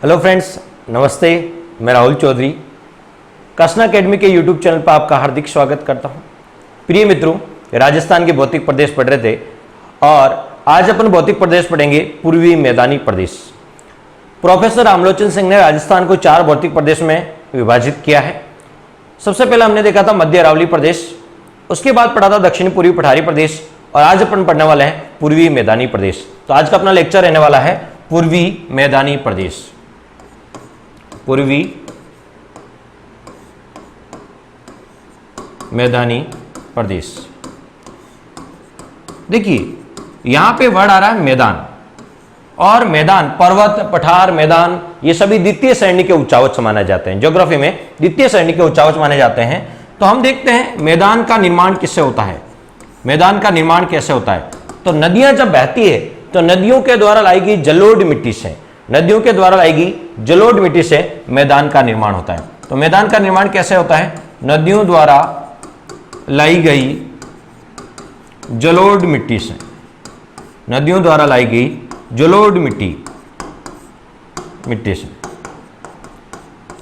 Hello friends, नमस्ते। मैं राहुल चौधरी कसना अकेडमी के यूट्यूब चैनल पर आपका हार्दिक स्वागत करता हूं। प्रिय मित्रों, राजस्थान के भौतिक प्रदेश पढ़ रहे थे और आज अपन भौतिक प्रदेश पढ़ेंगे पूर्वी मैदानी प्रदेश। प्रोफेसर रामलोचन सिंह ने राजस्थान को 4 भौतिक प्रदेश में विभाजित किया है। सबसे पहले हमने देखा था मध्य अरावली प्रदेश, उसके बाद पढ़ा था दक्षिण पूर्वी पठारी प्रदेश और आज अपन पढ़ने वाले हैं पूर्वी मैदानी प्रदेश। तो आज का अपना लेक्चर रहने वाला है पूर्वी मैदानी प्रदेश। पूर्वी मैदानी प्रदेश। देखिए यहां पे वर्ड आ रहा है मैदान, और मैदान पर्वत, पठार, मैदान ये सभी द्वितीय श्रेणी के उच्चावच माने जाते हैं। ज्योग्राफी में द्वितीय श्रेणी के उच्चावच माने जाते हैं। तो हम देखते हैं मैदान का निर्माण किससे होता है। मैदान का निर्माण कैसे होता है? तो नदियां जब बहती है तो नदियों के द्वारा लाई गई जलोढ़ मिट्टी से, नदियों के द्वारा लाई गई जलोढ़ मिट्टी से मैदान का निर्माण होता है। तो मैदान का निर्माण कैसे होता है? नदियों द्वारा लाई गई जलोढ़ मिट्टी से, नदियों द्वारा लाई गई जलोढ़ मिट्टी से,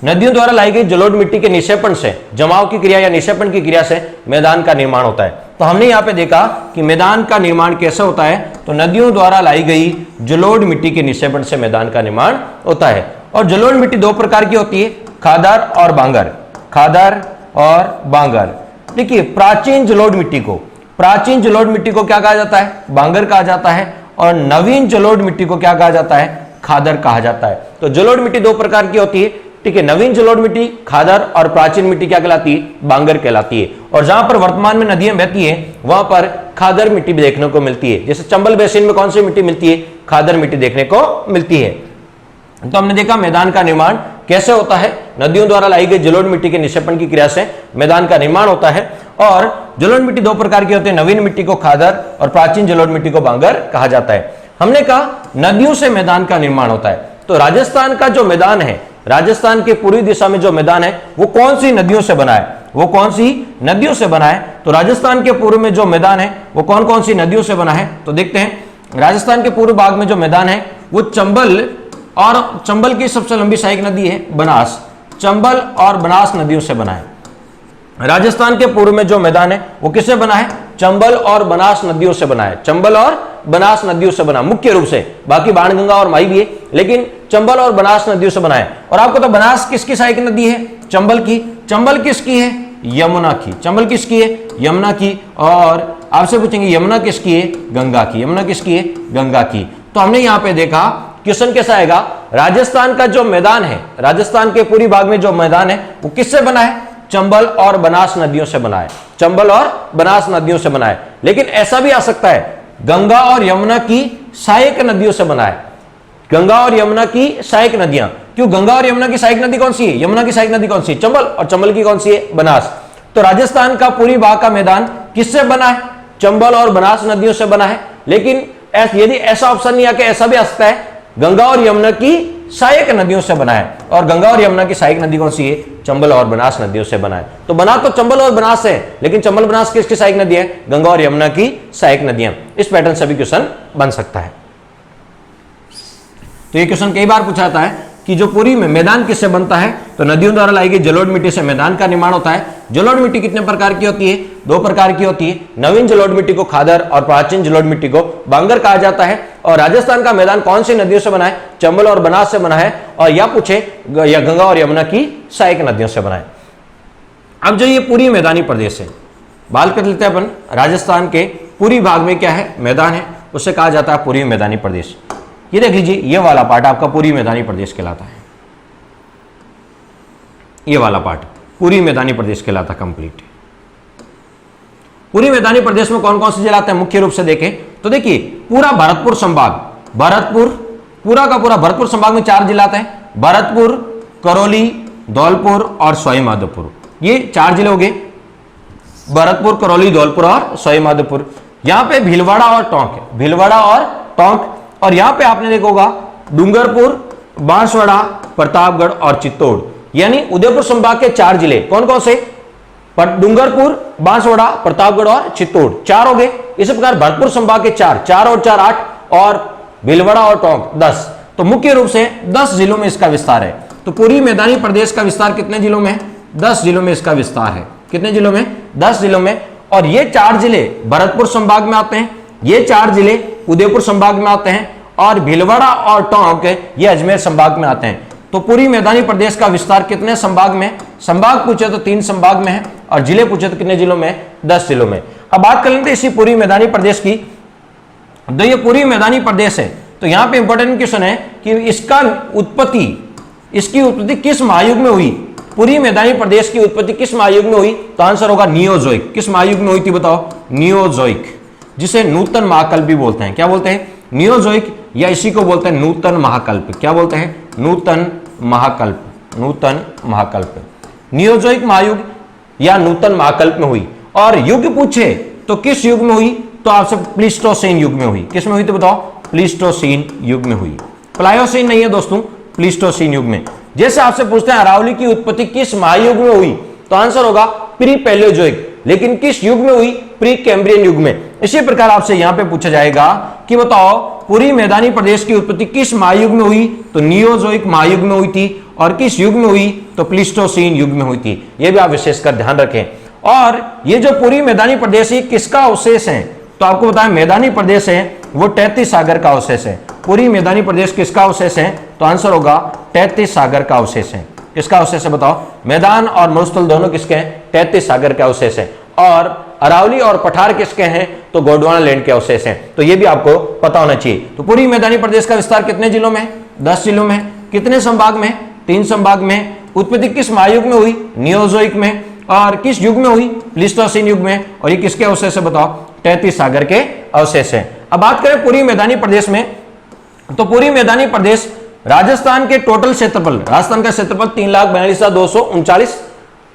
नदियों द्वारा लाई गई जलोढ़ मिट्टी के निक्षेपण से, जमाव की क्रिया या निक्षेपण की क्रिया से मैदान का निर्माण होता है। तो हमने यहां पे देखा कि मैदान का निर्माण कैसे होता है, तो नदियों द्वारा लाई गई जलोढ़ मिट्टी के निक्षेपण से मैदान का निर्माण होता है। और जलोढ़ मिट्टी 2 प्रकार की होती है, खादर और बांगर। खादर और बांगर। देखिए प्राचीन जलोढ़ मिट्टी को क्या कहा जाता है? बांगर कहा जाता है। और नवीन जलोढ़ मिट्टी को क्या कहा जाता है? खादर कहा जाता है। तो जलोढ़ मिट्टी 2 प्रकार की होती है, ठीक है। नवीन जलोढ़ मिट्टी खादर और प्राचीन मिट्टी क्या कहलाती है? बांगर कहलाती है। और जहां पर वर्तमान में नदियां बहती है वहां पर खादर मिट्टी भी देखने को मिलती है। जैसे चंबल बेसिन में कौन सी मिट्टी मिलती है? खादर मिट्टी देखने को मिलती है। तो हमने देखा मैदान का निर्माण कैसे होता है। नदियों द्वारा लाई गई जलोढ़ मिट्टी के निक्षेपण की क्रिया से मैदान का निर्माण होता है। और जलोढ़ मिट्टी 2 प्रकार की होती है, नवीन मिट्टी को खादर और प्राचीन जलोढ़ मिट्टी को बांगर कहा जाता है। हमने कहा नदियों से मैदान का निर्माण होता है। तो राजस्थान का जो मैदान है, राजस्थान के पूर्वी दिशा में जो मैदान है वो कौन सी नदियों से बना है? वो कौन सी नदियों से बना है? तो राजस्थान के पूर्व में जो मैदान है वो कौन कौन सी नदियों से बना है? तो देखते हैं। राजस्थान के पूर्व भाग में जो मैदान है वो चंबल, और चंबल की सबसे लंबी सहायक नदी है बनास। चंबल और बनास नदियों से बना है। राजस्थान के पूर्व में जो मैदान है वो किससे बना है? चंबल और बनास नदियों से बना है। चंबल और बनास नदियों से बना मुख्य रूप से, बाकी बाणगंगा और माई भी है, लेकिन चंबल और बनास नदियों से बना है। और आपको तो बनास किसकी सहायक नदी है? चंबल की। चंबल किसकी है? यमुना की। चंबल किसकी है? यमुना की। और आपसे पूछेंगे यमुना किसकी है? गंगा की। यमुना किसकी है? गंगा की। तो हमने यहां पे देखा क्वेश्चन कैसा आएगा, राजस्थान का जो मैदान है, राजस्थान के पूरी भाग में जो मैदान है वो किससे बना है? चंबल और बनास नदियों से बना है। चंबल और बनास नदियों से बना है। लेकिन ऐसा भी आ सकता है गंगा और यमुना की सहायक नदियों से बना है। गंगा और यमुना की सहायक नदियां, क्यों? गंगा और यमुना की सहायक नदी कौन सी है? यमुना की सहायक नदी कौन सी है? चंबल। और चंबल की कौन सी है? बनास। तो राजस्थान का पूरी भाग का मैदान किससे बना है? चंबल और बनास नदियों से बना है। लेकिन यदि ऐसा ऑप्शन नहीं आके ऐसा भी आ सकता है गंगा और यमुना की सहायक नदियों से बना है। और गंगा और यमुना की सहायक नदी कौन सी है? चंबल और बनास नदियों से बना है। तो बना तो चंबल और बनास है, लेकिन चंबल बनास किसकी सहायक नदी है? गंगा और यमुना की सहायक नदियां। इस पैटर्न से भी क्वेश्चन बन सकता है। तो ये क्वेश्चन कई बार पूछा जाता है कि जो पूरी में मैदान किससे बनता है? तो नदियों द्वारा लाई गई जलोढ़ मिट्टी से मैदान का निर्माण होता है। जलोढ़ मिट्टी कितने प्रकार की होती है? 2 प्रकार की होती है। नवीन जलोढ़ मिट्टी को खादर और प्राचीन जलोढ़ मिट्टी को बांगर कहा जाता है। और राजस्थान का मैदान कौन सी नदियों से बना है? चंबल और बनास से बना है। और या पूछे या गंगा और यमुना की सहायक नदियों से बना है। अब जो ये पूरी मैदानी प्रदेश है, बात कर लेते हैं अपन। राजस्थान के पूरी भाग में क्या है? मैदान है, उसे कहा जाता है पूर्वी मैदानी प्रदेश। ये देख लीजिए, ये वाला पार्ट आपका पूर्वी मैदानी प्रदेश कहलाता है। ये वाला पार्ट पूर्वी मैदानी प्रदेश कहलाता है कंप्लीट। पूर्वी मैदानी प्रदेश में कौन कौन से जिला आते हैं मुख्य रूप से देखें तो देखिए पूरा भरतपुर संभाग, भरतपुर पूरा का पूरा भरतपुर संभाग में 4 जिला आते हैं। भरतपुर, करौली, धौलपुर और सवाई माधोपुर। ये 4 जिले हो गए, भरतपुर, करौली, धौलपुर और सवाई माधोपुर। यहां पे भीलवाड़ा और टोंक है, भीलवाड़ा और टोंक। और यहां पे आपने देखा होगा डूंगरपुर, बांसवाड़ा, प्रतापगढ़ और चित्तौड़। यानी उदयपुर संभाग के 4 जिले कौन कौन से? डूंगरपुर, बांसवाड़ा, प्रतापगढ़ और चित्तौड़ 4 हो गए। इसी प्रकार भरतपुर संभाग के 4 और 4 8 और भीलवाड़ा और टोंक 10। तो मुख्य रूप से 10 जिलों में इसका विस्तार है। तो पूरी मैदानी प्रदेश का विस्तार कितने जिलों में है? 10 जिलों में इसका विस्तार है। कितने जिलों में? 10 जिलों में। और ये 4 जिले भरतपुर संभाग में आते हैं, ये 4 जिले उदयपुर संभाग में आते हैं, और भीलवाड़ा और टोंक ये अजमेर संभाग में आते हैं। तो पूरी मैदानी प्रदेश का विस्तार कितने संभाग में? संभाग पूछे तो 3 संभाग में है, और जिले पूछे तो कितने जिलों में? 10 जिलों में। अब बात कर लेते हैं इसी पूरी मैदानी प्रदेश की। तो ये पूरी मैदानी प्रदेश है, तो यहां पे इंपॉर्टेंट क्वेश्चन है कि इसकी उत्पत्ति किस महायुग में हुई? पूरी मैदानी प्रदेश की उत्पत्ति किस महायुग में हुई? तो आंसर होगा नियोजोइक। किस महायुग में हुई थी बताओ? नियोजोइक, जिसे नूतन महाकल्प भी बोलते हैं। क्या बोलते हैं? नियोजोइक, या इसी को बोलते हैं नूतन महाकल्प। क्या बोलते हैं? नूतन महाकल्प। नूतन महाकल्प, नियोजोइक महायुग या नूतन महाकल्प में हुई। और युग पूछे तो किस युग में हुई? तो आपसे प्लीस्टोसीन युग में हुई। किस में हुई तो बताओ? प्लीस्टोसीन युग में हुई। प्लायोसीन नहीं है दोस्तों, प्लीस्टोसीन युग में। जैसे आपसे पूछते हैं अरावली की उत्पत्ति किस महायुग में हुई, तो आंसर होगा प्री पैलियोजोइक। लेकिन किस युग में हुई? प्री कैम्ब्रियन युग में। इसी प्रकार आपसे यहां पे पूछा जाएगा कि बताओ पूरी मैदानी प्रदेश की उत्पत्ति किस महायुग में हुई? तो नियोजोइक महायुग में हुई थी। और किस युग में हुई? तो प्लीस्टोसीन युग में हुई थी। यह भी आप विशेषकर ध्यान रखें। और ये जो पूरी मैदानी प्रदेश है किसका अवशेष है? तो आपको बताएं मैदानी प्रदेश है वो 33 सागर का अवशेष है। पूरी मैदानी प्रदेश किसका अवशेष है? तो आंसर होगा 33 सागर का अवशेष है। किसका अवशेष है बताओ? मैदान और मरुस्थल दोनों किसके हैं? 33 सागर के अवशेष है। और अरावली और पठार किसके हैं? तो गोंडवाना लैंड के अवशेष हैं। तो ये भी आपको पता होना चाहिए। तो पूरी मैदानी प्रदेश का विस्तार कितने जिलों में? 10 जिलों में। कितने संभाग में? 3 संभाग में। उत्पत्ति किस महायुग में हुई? नियोजोइक में। और किस युग में हुई? प्लीस्टोसीन युग में। और ये किसके अवशेष है बताओ? 33 सागर के अवशेष है। अब बात करें पूरी मैदानी प्रदेश में, तो पूरी मैदानी प्रदेश राजस्थान के टोटल क्षेत्रफल, राजस्थान का क्षेत्रफल 3,42,239,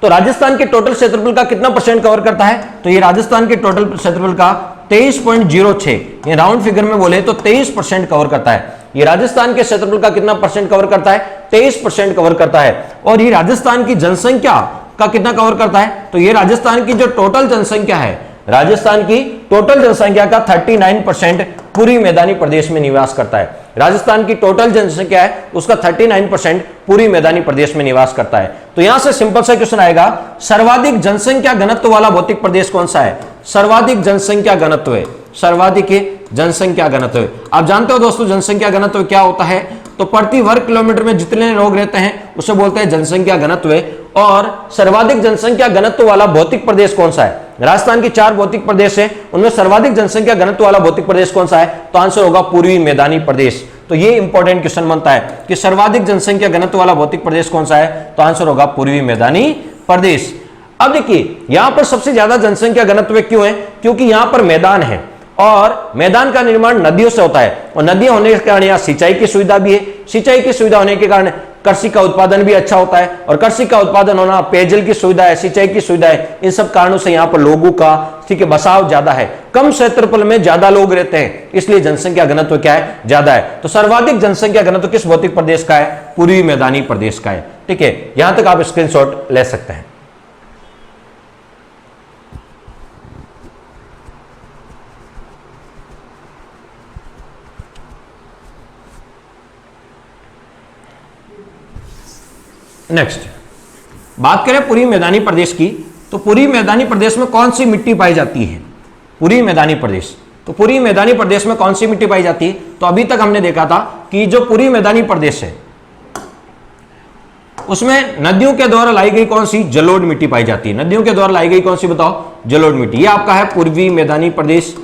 तो राजस्थान के टोटल क्षेत्रफल का कितना परसेंट कवर करता है? तो ये राजस्थान के टोटल क्षेत्रफल का 23.06, ये राउंड फिगर में बोले तो 23% कवर करता है। ये राजस्थान के क्षेत्रफल का कितना परसेंट कवर करता है? 23% कवर करता है। और ये राजस्थान की जनसंख्या का कितना कवर करता है? तो ये राजस्थान की जो टोटल जनसंख्या है, राजस्थान की टोटल जनसंख्या का 39% पूरी मैदानी प्रदेश में निवास करता है। राजस्थान की टोटल जनसंख्या है उसका 39% पूरी मैदानी प्रदेश में निवास करता है। तो यहां से सिंपल सा क्वेश्चन आएगा, सर्वाधिक जनसंख्या घनत्व वाला भौतिक प्रदेश कौन सा है? सर्वाधिक जनसंख्या घनत्व है, सर्वाधिक जनसंख्या घनत्व। आप जानते हो दोस्तों जनसंख्या घनत्व क्या होता है? तो प्रति वर्ग किलोमीटर में जितने लोग रहते हैं उसे बोलते हैं जनसंख्या घनत्व। और सर्वाधिक जनसंख्या घनत्व वाला भौतिक प्रदेश कौन सा है? राजस्थान की 4 भौतिक प्रदेश है, उनमें सर्वाधिक जनसंख्या घनत्व वाला भौतिक प्रदेश कौन सा है? तो आंसर होगा पूर्वी मैदानी प्रदेश। तो ये इंपॉर्टेंट क्वेश्चन बनता है कि सर्वाधिक जनसंख्या घनत्व वाला भौतिक प्रदेश कौन सा है? तो आंसर होगा पूर्वी मैदानी प्रदेश। अब देखिए यहां पर सबसे ज्यादा जनसंख्या घनत्व क्यों है? क्योंकि यहां पर मैदान है और मैदान का निर्माण नदियों से होता है, और नदियां होने के कारण यहाँ सिंचाई की सुविधा भी है। सिंचाई की सुविधा होने के कारण कृषि का उत्पादन भी अच्छा होता है, और कृषि का उत्पादन होना, पेयजल की सुविधा है, सिंचाई की सुविधा है, इन सब कारणों से यहाँ पर लोगों का ठीक है बसाव ज्यादा है। कम क्षेत्रफल में ज्यादा लोग रहते हैं, इसलिए जनसंख्या घनत्व क्या है? ज्यादा है। तो सर्वाधिक जनसंख्या घनत्व किस भौतिक प्रदेश का है? पूर्वी मैदानी प्रदेश का है। ठीक है, यहां तक आप स्क्रीनशॉट ले सकते हैं। नेक्स्ट बात करें पूरी मैदानी प्रदेश की, तो पूरी मैदानी प्रदेश में कौन सी मिट्टी पाई जाती है? पूरी मैदानी प्रदेश, तो पूरी मैदानी प्रदेश में कौन सी मिट्टी पाई जाती है? तो अभी तक हमने देखा था कि जो पूरी मैदानी प्रदेश है उसमें नदियों के द्वारा लाई गई कौन सी? जलोढ़ मिट्टी पाई जाती है। नदियों के द्वारा लाई गई कौन सी बताओ? जलोढ़ मिट्टी। ये आपका है पूर्वी मैदानी प्रदेश।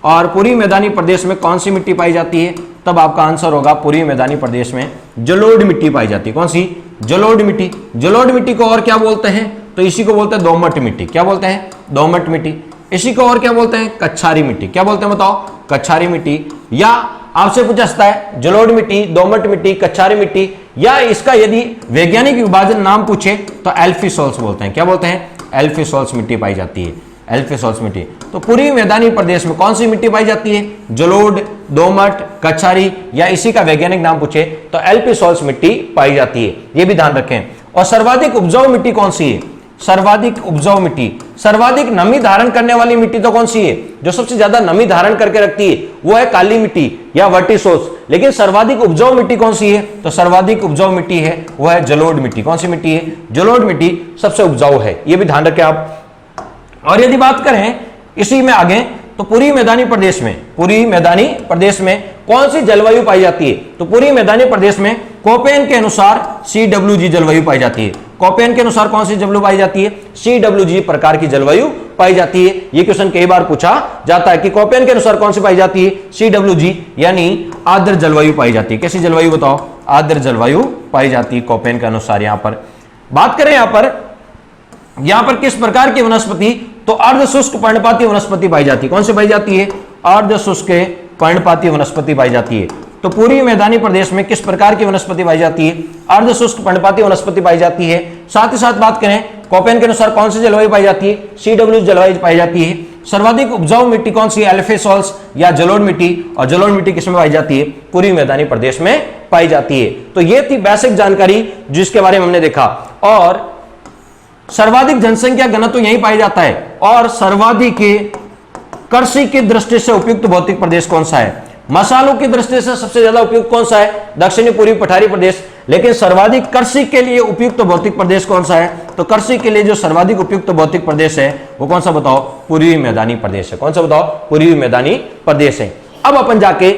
और पूरी मैदानी प्रदेश में कौन सी मिट्टी पाई जाती है? तब आपका आंसर होगा पूरी मैदानी प्रदेश में जलोढ़ मिट्टी पाई जाती है। कौन सी? जलोढ़ मिट्टी। जलोढ़ मिट्टी को और क्या बोलते हैं? तो इसी को बोलते हैं दोमट मिट्टी। क्या बोलते हैं? दोमट मिट्टी। इसी को और क्या बोलते हैं? कच्छारी मिट्टी। क्या बोलते हैं बताओ? कच्छारी मिट्टी। या आपसे पूछा जाता है जलोढ़ मिट्टी, दोमट मिट्टी, कच्छारी मिट्टी, या इसका यदि वैज्ञानिक विभाजन नाम पूछे तो एल्फीसॉल्स बोलते हैं। क्या बोलते हैं? एल्फीसॉल्स मिट्टी पाई जाती है, एल्फीसॉल्स मिट्टी। तो पूरी मैदानी प्रदेश में कौन सी मिट्टी पाई जाती है? जलोढ़, दोमट, कच्छारी, या इसी का वैज्ञानिक नाम पूछे तो एल्फीसॉल्स मिट्टी पाई जाती है। ये भी ध्यान रखें। और सर्वाधिक उपजाऊ मिट्टी कौन सी है? सर्वाधिक उपजाऊ मिट्टी, सर्वाधिक नमी धारण करने वाली मिट्टी तो कौन सी है? जो सबसे ज्यादा नमी धारण करके रखती है वो है काली मिट्टी या वर्टिसोस। लेकिन सर्वाधिक उपजाऊ मिट्टी कौन सी है? तो सर्वाधिक उपजाऊ मिट्टी है वो है जलोढ़ मिट्टी। कौन सी मिट्टी है? जलोढ़ मिट्टी सबसे उपजाऊ है, ये भी ध्यान रखें आप। और यदि बात करें इसी में आगे, तो पूरी मैदानी प्रदेश में, पूरी मैदानी प्रदेश में कौन सी जलवायु पाई जाती है? तो पूरी मैदानी प्रदेश में कोपेन के अनुसार CWG जलवायु पाई जाती है। कोपेन के अनुसार कौन सी जलवायु पाई जाती है? CWG प्रकार की जलवायु पाई जाती है। ये क्वेश्चन कई बार पूछा जाता है कि कोपेन के अनुसार कौन सी पाई जाती है? CWG यानी आर्द्र जलवायु पाई जाती है। कैसी जलवायु बताओ? आर्द्र जलवायु पाई जाती है कोपेन के अनुसार। यहां पर बात करें यहां पर किस प्रकार की वनस्पति? तो अर्ध शुष्क पर्णपाती वनस्पति पाई जाती है। कौन सी पाई जाती है? अर्ध शुष्क पर्णपाती वनस्पति पाई जाती है। तो पूरी मैदानी प्रदेश में किस प्रकार की वनस्पति पाई जाती है? अर्ध शुष्क पर्णपाती वनस्पति पाई जाती है। साथ ही साथ बात करें कोपेन के अनुसार कौन सी जलवायु पाई जाती है? CWG जलवायु पाई जाती है। सर्वाधिक उपजाऊ मिट्टी कौन सी है? एल्फेसॉल्स या जलोढ़ मिट्टी। और जलोढ़ मिट्टी किसमें पाई जाती है? पूरी मैदानी प्रदेश में पाई जाती है। तो ये थी बेसिक जानकारी जिसके बारे में हमने देखा। और सर्वाधिक जनसंख्या घनत्व यही पाई जाता है। और सर्वाधिक कृषि की दृष्टि से उपयुक्त भौतिक प्रदेश कौन सा है? मसालों की दृष्टि से सबसे ज्यादा उपयुक्त कौन सा है? दक्षिणी पूर्वी पठारी प्रदेश। लेकिन सर्वाधिक कृषि के लिए उपयुक्त भौतिक प्रदेश कौन सा है? तो कृषि के लिए जो सर्वाधिक उपयुक्त भौतिक प्रदेश है वो कौन सा बताओ? पूर्वी मैदानी प्रदेश है। कौन सा बताओ? पूर्वी मैदानी प्रदेश है। अब अपन जाके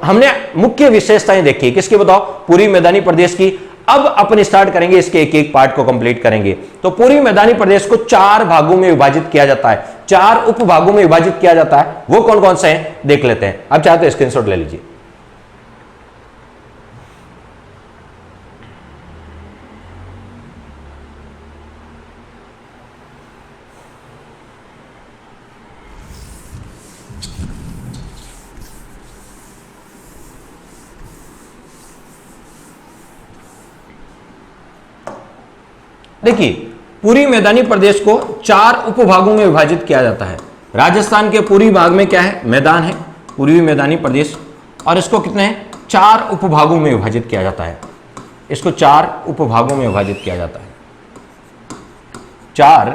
हमने मुख्य विशेषताएं देखी, किसकी बताओ? पूर्वी मैदानी प्रदेश की। अब अपन स्टार्ट करेंगे इसके एक एक पार्ट को कंप्लीट करेंगे। तो पूरी मैदानी प्रदेश को 4 भागों में विभाजित किया जाता है, 4 उप भागों में विभाजित किया जाता है। वो कौन कौन से हैं देख लेते हैं। अब चाहे तो स्क्रीनशॉट ले लीजिए। देखिए, पूरी मैदानी प्रदेश को 4 उपभागों में विभाजित किया जाता है। राजस्थान के पूर्वी भाग में क्या है? मैदान है, पूर्वी मैदानी प्रदेश। और इसको कितने हैं? 4 उपभागों में विभाजित किया जाता है। इसको 4 उपभागों में विभाजित किया जाता है। 4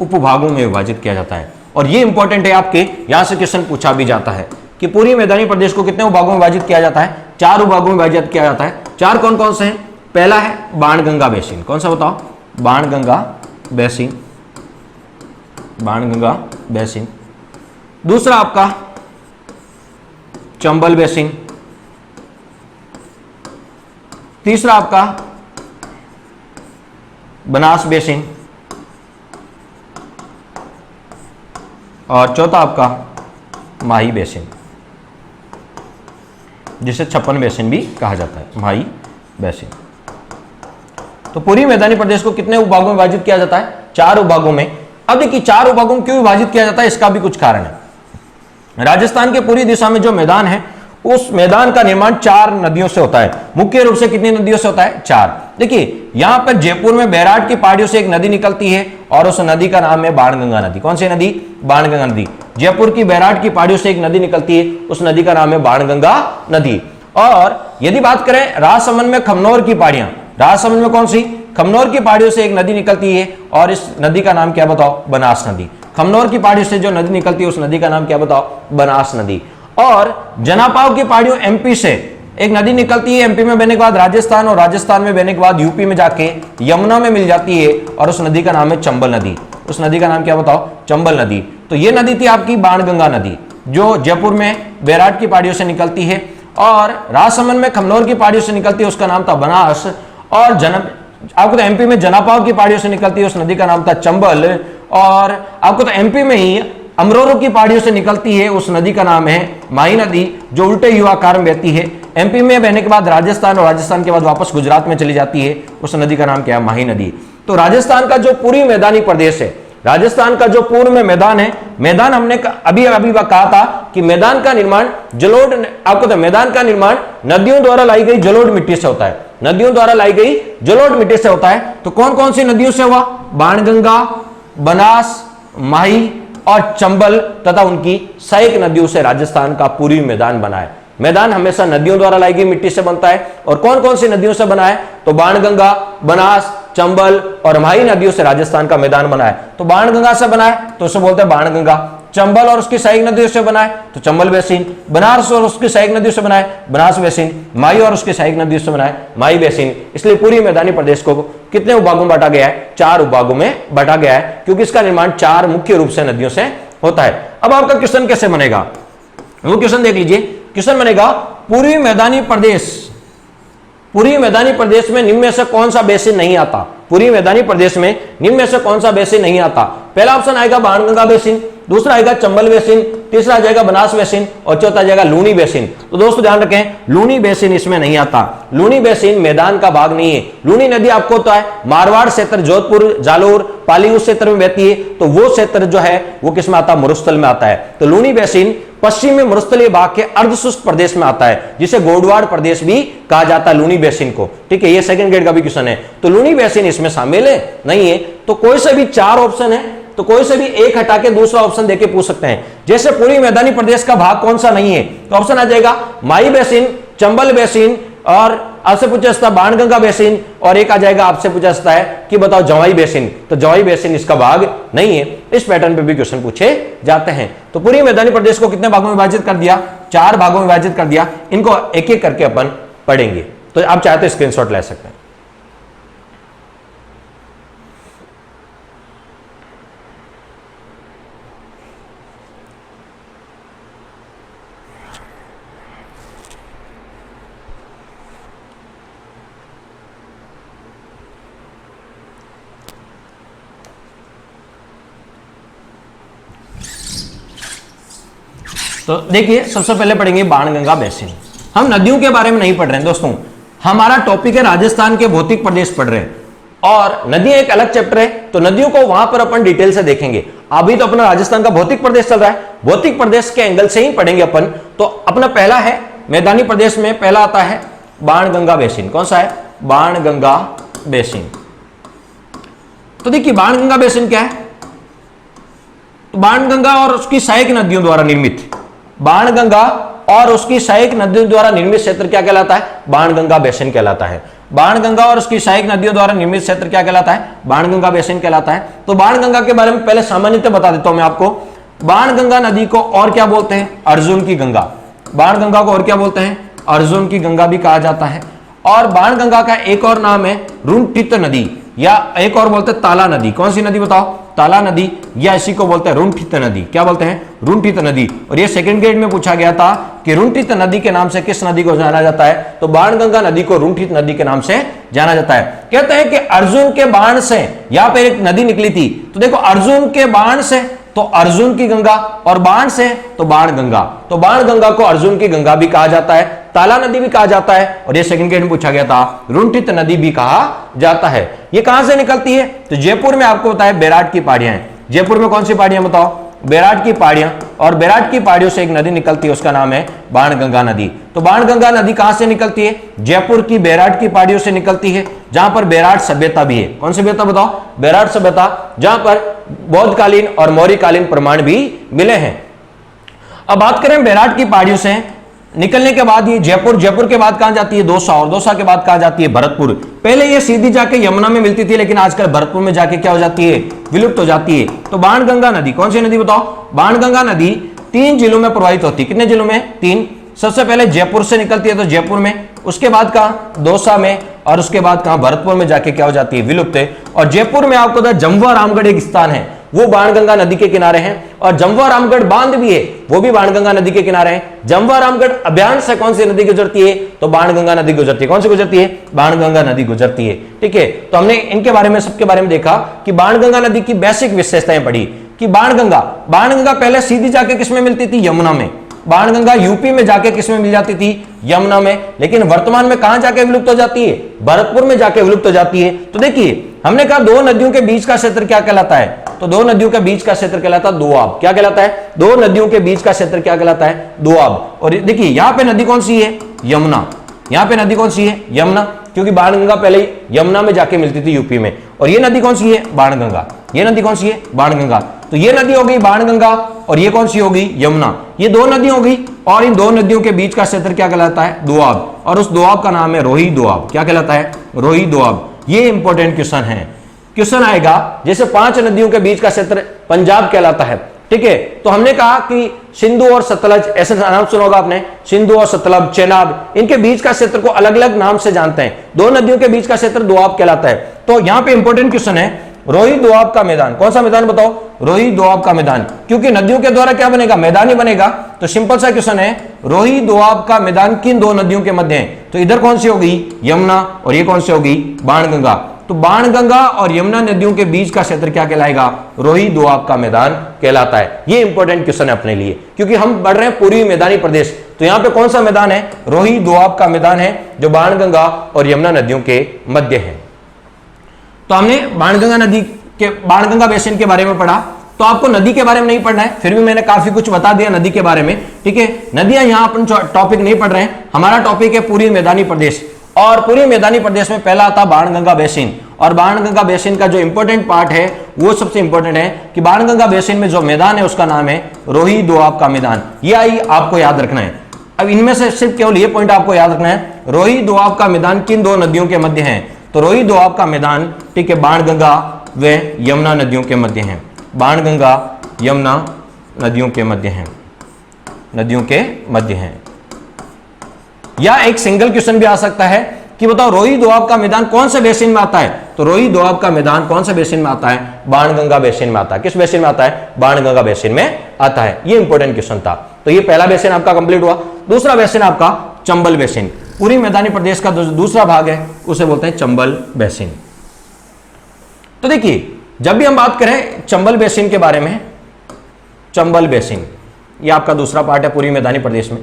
उपभागों में विभाजित किया जाता है। और ये इंपॉर्टेंट है, आपके यहां से क्वेश्चन पूछा भी जाता है कि पूरी मैदानी प्रदेश को कितने उपभागों में विभाजित किया जाता है? 4 उपभागों में विभाजित किया जाता है। 4 कौन कौन से हैं? पहला है बाणगंगा बेसिन। कौन सा बताओ? Banganga basin, Banganga basin. दूसरा आपका चंबल बेसिन। तीसरा आपका बनास बेसिन। और चौथा आपका माही बेसिन, जिसे 56 बेसिन भी कहा जाता है, माही बेसिन। तो पूरी मैदानी प्रदेश को कितने उपभागों में विभाजित किया जाता है? 4 उपभागों में। अब देखिए 4 उपभागों में क्यों विभाजित किया जाता है, इसका भी कुछ कारण है। राजस्थान के पूरी दिशा में जो मैदान है, उस मैदान का निर्माण 4 नदियों से होता है। मुख्य रूप से कितनी नदियों से होता है? 4। देखिए यहां पर जयपुर में बैराट की पहाड़ियों से एक नदी निकलती है और उस नदी का नाम है बाणगंगा नदी। कौन सी नदी? बाणगंगा नदी। जयपुर की बैराट की पहाड़ियों से एक नदी निकलती है, उस नदी का नाम है बाणगंगा नदी। और यदि बात करें राजसमंद में खमनोर की पहाड़ियां, राजसमंद में कौन सी? खमनोर की पहाड़ियों से एक नदी निकलती है और इस नदी का नाम क्या बताओ? बनास नदी। खमनोर की पहाड़ियों से जो नदी निकलती है उस नदी का नाम क्या बताओ? बनास नदी। और जनापाव की पहाड़ियों एमपी से एक नदी निकलती है, एमपी में बहने के बाद राजस्थान, और राजस्थान में बहने के बाद यूपी में जाके यमुना में मिल जाती है और उस नदी का नाम है चंबल नदी। उस नदी का नाम क्या बताओ? चंबल नदी। तो ये नदी थी आपकी बाणगंगा नदी, जो जयपुर में बैराट की पहाड़ियों से निकलती है और राजसमंद में खमनोर की पहाड़ियों से निकलती है, उसका नाम था बनास। और आपको तो एमपी में जनापाव की पहाड़ियों से निकलती है, उस नदी का नाम था चंबल। और आपको तो एमपी में ही अमरोरू की पहाड़ियों से निकलती है, उस नदी का नाम है माही नदी, जो उल्टे यू आकार में बहती है। एमपी में बहने के बाद राजस्थान, और राजस्थान के बाद वापस गुजरात में चली जाती है, उस नदी का नाम क्या है? माही नदी। तो राजस्थान का जो पूरी मैदानी प्रदेश है, राजस्थान का जो पूर्व में मैदान है, मैदान हमने अभी कहा था कि मैदान का निर्माण जलोढ़, आपको तो मैदान का निर्माण नदियों द्वारा लाई गई जलोढ़ मिट्टी से होता है, नदियों द्वारा लाई गई जलोढ़ मिट्टी से होता है। तो कौन कौन सी नदियों से हुआ? बाणगंगा, बनास, माही और चंबल तथा उनकी सहायक नदियों से राजस्थान का पूर्वी मैदान बना है। मैदान हमेशा नदियों द्वारा लाई गई मिट्टी से बनता है। और कौन कौन सी नदियों से बना है? तो बाणगंगा, बनास, चंबल और माही नदियों से राजस्थान का मैदान बना है। तो बाणगंगा से बना है तो उसे बोलते हैं बाणगंगा। चंबल और उसकी सहायक नदियों से बना है तो चंबल बेसिन। बनारस और उसकी सहायक नदियों से बना है बनारस बेसिन। माही और उसकी सहायक नदियों से बना है माही बेसिन। इसलिए पूरी मैदानी प्रदेश को कितने उपभागों में बांटा गया है? 4 उपभागों में बांटा गया है, क्योंकि इसका निर्माण 4 मुख्य रूप से नदियों से होता है। अब आपका क्वेश्चन कैसे बनेगा, वो क्वेश्चन देख लीजिए। क्वेश्चन बनेगा पूर्वी मैदानी प्रदेश में निम्न में से कौन सा बेसिन नहीं आता? पूर्वी मैदानी प्रदेश में निम्न में से कौन सा बेसिन नहीं आता? पहला ऑप्शन आएगा बाणगंगा बेसिन, दूसरा आएगा चंबल बेसिन, तीसरा आ जाएगा बनास बेसिन और चौथा आ जाएगा लूनी बेसिन। तो दोस्तों ध्यान रखें, लूनी बेसिन इसमें नहीं आता। लूनी बेसिन मैदान का भाग नहीं है। लूनी नदी आपको तो है मारवाड़ क्षेत्र, जोधपुर, जालोर, पाली उस क्षेत्र में बहती है, तो वो क्षेत्र जो है वो किस में आता है? मरुस्थल में आता है। तो लूनी बेसिन पश्चिमी मरुस्थलीय भाग के अर्धशुष्क प्रदेश में आता है, जिसे गोडवाड़ प्रदेश भी कहा जाता है लूनी बेसिन को। ठीक है, ये सेकंड ग्रेड का भी क्वेश्चन है। तो लूनी बेसिन इसमें शामिल है नहीं है। तो कोई से भी 4 ऑप्शन है, तो कोई से भी एक हटा के दूसरा ऑप्शन देके पूछ सकते हैं। जैसे पूरी मैदानी प्रदेश का भाग कौन सा नहीं है, तो ऑप्शन आ जाएगा माही बेसिन, चंबल बेसिन, और आपसे पूछा जाता है बाणगंगा बेसिन, और एक आ जाएगा आपसे पूछा जाता है कि बताओ जवाई बेसिन। तो जवाई बेसिन इसका भाग नहीं है। इस पैटर्न पे भी क्वेश्चन पूछे जाते हैं। तो पूरी मैदानी प्रदेश को कितने भागों में विभाजित कर दिया? 4 भागों में विभाजित कर दिया। इनको एक एक करके अपन पढ़ेंगे। तो आप चाहे तो स्क्रीनशॉट ले सकते हैं। तो देखिए, सबसे पहले पढ़ेंगे बाणगंगा बेसिन। हम नदियों के बारे में नहीं पढ़ रहे हैं दोस्तों, हमारा टॉपिक है राजस्थान के भौतिक प्रदेश पढ़ रहे हैं, और नदियां एक अलग चैप्टर है, तो नदियों को वहां पर अपन डिटेल से देखेंगे। अभी तो अपना राजस्थान का भौतिक प्रदेश चल रहा है, भौतिक प्रदेश के एंगल से ही पढ़ेंगे अपन। तो अपना पहला है मैदानी प्रदेश में, पहला आता है बाणगंगा बेसिन। कौन सा है? बाणगंगा बेसिन। तो देखिए बाणगंगा बेसिन क्या है? तो बाणगंगा और उसकी सहायक नदियों द्वारा निर्मित, बाणगंगा और उसकी सहायक नदियों द्वारा निर्मित क्षेत्र क्या कहलाता है? बाणगंगा बेसिन कहलाता है। बाणगंगा और उसकी सहायक नदियों द्वारा निर्मित क्षेत्र क्या कहलाता है? बाणगंगा बेसिन कहलाता है। तो बाणगंगा के बारे में पहले सामान्यतः बता देता हूं मैं आपको। बाणगंगा नदी को और क्या बोलते हैं? अर्जुन की गंगा। बाणगंगा को और क्या बोलते हैं? अर्जुन की गंगा भी कहा जाता है। और बाणगंगा का एक और नाम है रुंठित नदी, या एक और बोलते हैं ताला नदी। कौन सी नदी बताओ? ताला नदी, या इसी को बोलते हैं रुंठित नदी। क्या बोलते हैं? रुंठित नदी। और ये सेकंड ग्रेड में पूछा गया था कि रुंठित नदी के नाम से किस नदी को जाना जाता है? तो बाणगंगा नदी को रुंठित नदी के नाम से जाना जाता है। कहते हैं कि अर्जुन के बाण से यहां पर एक नदी निकली थी। तो देखो, अर्जुन के बाण से तो अर्जुन की गंगा, और बाण से तो बाणगंगा। तो बाणगंगा को अर्जुन की गंगा भी कहा जाता है, ताला नदी भी कहा जाता है, और ये सेकंड ग्रेड में पूछा गया था रुंठित नदी भी कहा जाता है। ये कहां से निकलती है? तो जयपुर में आपको बताया बैराट की पहाड़ियां हैं। जयपुर में कौन सी पहाड़ियां बताओ? बैराट की पहाड़ियां। और बैराट की पहाड़ियों से एक नदी निकलती है, उसका नाम है बाणगंगा नदी। तो बाणगंगा नदी कहां से निकलती है? जयपुर की बैराट की पहाड़ियों से निकलती है, जहां पर बैराट सभ्यता भी है। कौन सी सभ्यता बताओ? बैराट सभ्यता, जहां पर बौद्धकालीन और मौर्यकालीन प्रमाण भी मिले हैं। अब बात करें बैराट की पहाड़ियों से निकलने के बाद ये जयपुर के बाद कहां जाती है? दौसा, और दौसा के बाद कहां जाती है? भरतपुर। पहले ये सीधी जाके यमुना में मिलती थी, लेकिन आजकल भरतपुर में जाके क्या हो जाती है? विलुप्त हो जाती है। तो बाणगंगा नदी कौन सी नदी बताओ? बाणगंगा नदी 3 जिलों में प्रवाहित होती है। कितने जिलों में? 3। सबसे पहले जयपुर से निकलती है, तो जयपुर में, उसके बाद कहां? दौसा में, और उसके बाद कहां? भरतपुर में जाके क्या हो जाती है? विलुप्त है। और जयपुर में आपको जमवा रामगढ़ एक स्थान है, वो बाणगंगा नदी के किनारे हैं। और जमवा रामगढ़ बांध भी है, वो भी बाणगंगा नदी के किनारे है। जमवा रामगढ़ अभियान से कौन सी नदी गुजरती है? तो बाणगंगा नदी गुजरती है। कौन सी गुजरती है? बाणगंगा नदी गुजरती है। ठीक है, तो हमने इनके बारे में, सबके बारे में देखा कि बाणगंगा नदी की बेसिक विशेषताएं पढ़ी कि बाणगंगा पहले सीधी जाके किसमें मिलती थी? यमुना में। बाणगंगा यूपी में जाके किसमें मिल जाती थी? यमुना में। लेकिन वर्तमान में कहां जाके विलुप्त हो जाती है? भरतपुर में जाके विलुप्त हो जाती है। तो देखिए, हमने कहा 2 नदियों के बीच का क्षेत्र क्या कहलाता है? तो 2 नदियों के बीच का क्षेत्र कहलाता है दोआब। क्या कहलाता है? 2 नदियों के बीच का क्षेत्र क्या कहलाता है? दोआब। और देखिए, यहां पे नदी कौन सी है? यमुना। यहां पे नदी कौन सी है? यमुना, क्योंकि बाणगंगा पहले यमुना में जाके मिलती थी यूपी में। और ये नदी कौन सी है? बाणगंगा। ये नदी कौन सी है? बाणगंगा। तो ये नदी हो गई बाणगंगा, और ये कौन सी होगी? यमुना। ये 2 नदी हो गई, और इन 2 नदियों के बीच का क्षेत्र क्या कहलाता है? दोआब। और उस दोआब का नाम है रोही दोआब। क्या कहलाता है? रोही दोआब। ये इंपॉर्टेंट क्वेश्चन है। क्वेश्चन आएगा जैसे 5 नदियों के बीच का क्षेत्र पंजाब कहलाता है, ठीक है, तो हमने कहा कि सिंधु और सतलज, ऐसे नाम सुना होगा आपने, सिंधु और सतलज, चेनाब, इनके बीच का क्षेत्र को अलग अलग नाम से जानते हैं। 2 नदियों के बीच का क्षेत्र दोआब कहलाता है। तो यहां पे इंपॉर्टेंट क्वेश्चन है, रोही दोआब का मैदान, कौन सा मैदान बताओ? रोही दोआब का मैदान, क्योंकि नदियों के द्वारा क्या बनेगा? मैदान ही बनेगा। तो सिंपल सा क्वेश्चन है, रोही दोआब का मैदान किन 2 नदियों के मध्य है? तो इधर कौन सी होगी? यमुना, और ये कौन सी होगी? बाणगंगा। तो बाणगंगा और यमुना नदियों के बीच का क्षेत्र क्या कहलाएगा? रोही दोआब का मैदान कहलाता है। ये इंपॉर्टेंट क्वेश्चन है अपने लिए, क्योंकि हम बढ़ रहे हैं पूर्वी मैदानी प्रदेश। तो यहां पे कौन सा मैदान है? रोही दोआब का मैदान है, जो बाणगंगा और यमुना नदियों के मध्य है। तो हमने बाणगंगा नदी के, बाणगंगा बेसिन के बारे में पढ़ा। तो आपको नदी के बारे में नहीं पढ़ना है, फिर भी मैंने काफी कुछ बता दिया नदी के बारे में, ठीक है। नदियां यहां अपन टॉपिक नहीं पढ़ रहे हैं, हमारा टॉपिक है पूर्वी मैदानी प्रदेश। और पूर्वी मैदानी प्रदेश में पहला आता बाणगंगा बेसिन, और बाणगंगा बेसिन का जो इंपॉर्टेंट पार्ट है वो सबसे इंपॉर्टेंट है कि बाणगंगा बेसिन में जो मैदान है उसका नाम है रोही दोआब का मैदान। ये आपको याद रखना है। अब इनमें से सिर्फ केवल ये पॉइंट आपको याद रखना है, रोही दोआब का मैदान किन 2 नदियों के मध्य है? तो रोही दोआब का मैदान, ठीक है, बाणगंगा व यमुना नदियों के मध्य है। बाणगंगा यमुना नदियों के मध्य है, नदियों के मध्य है। या एक सिंगल क्वेश्चन भी आ सकता है कि बताओ रोही दोआब का मैदान कौन से बेसिन में आता है? तो रोही दोआब का मैदान कौन से बेसिन में आता है? बाणगंगा बेसिन में आता है। किस बेसिन में आता है? बाणगंगा बेसिन में आता है। ये इंपॉर्टेंट क्वेश्चन था। तो ये पहला बेसिन आपका कंप्लीट हुआ। दूसरा बेसिन आपका चंबल बेसिन, पूरी मैदानी प्रदेश का दूसरा भाग है, उसे बोलते हैं चंबल बेसिन। तो देखिए, जब भी हम बात करें चंबल बेसिन के बारे में, चंबल बेसिन ये आपका दूसरा पार्ट है पूरी मैदानी प्रदेश में।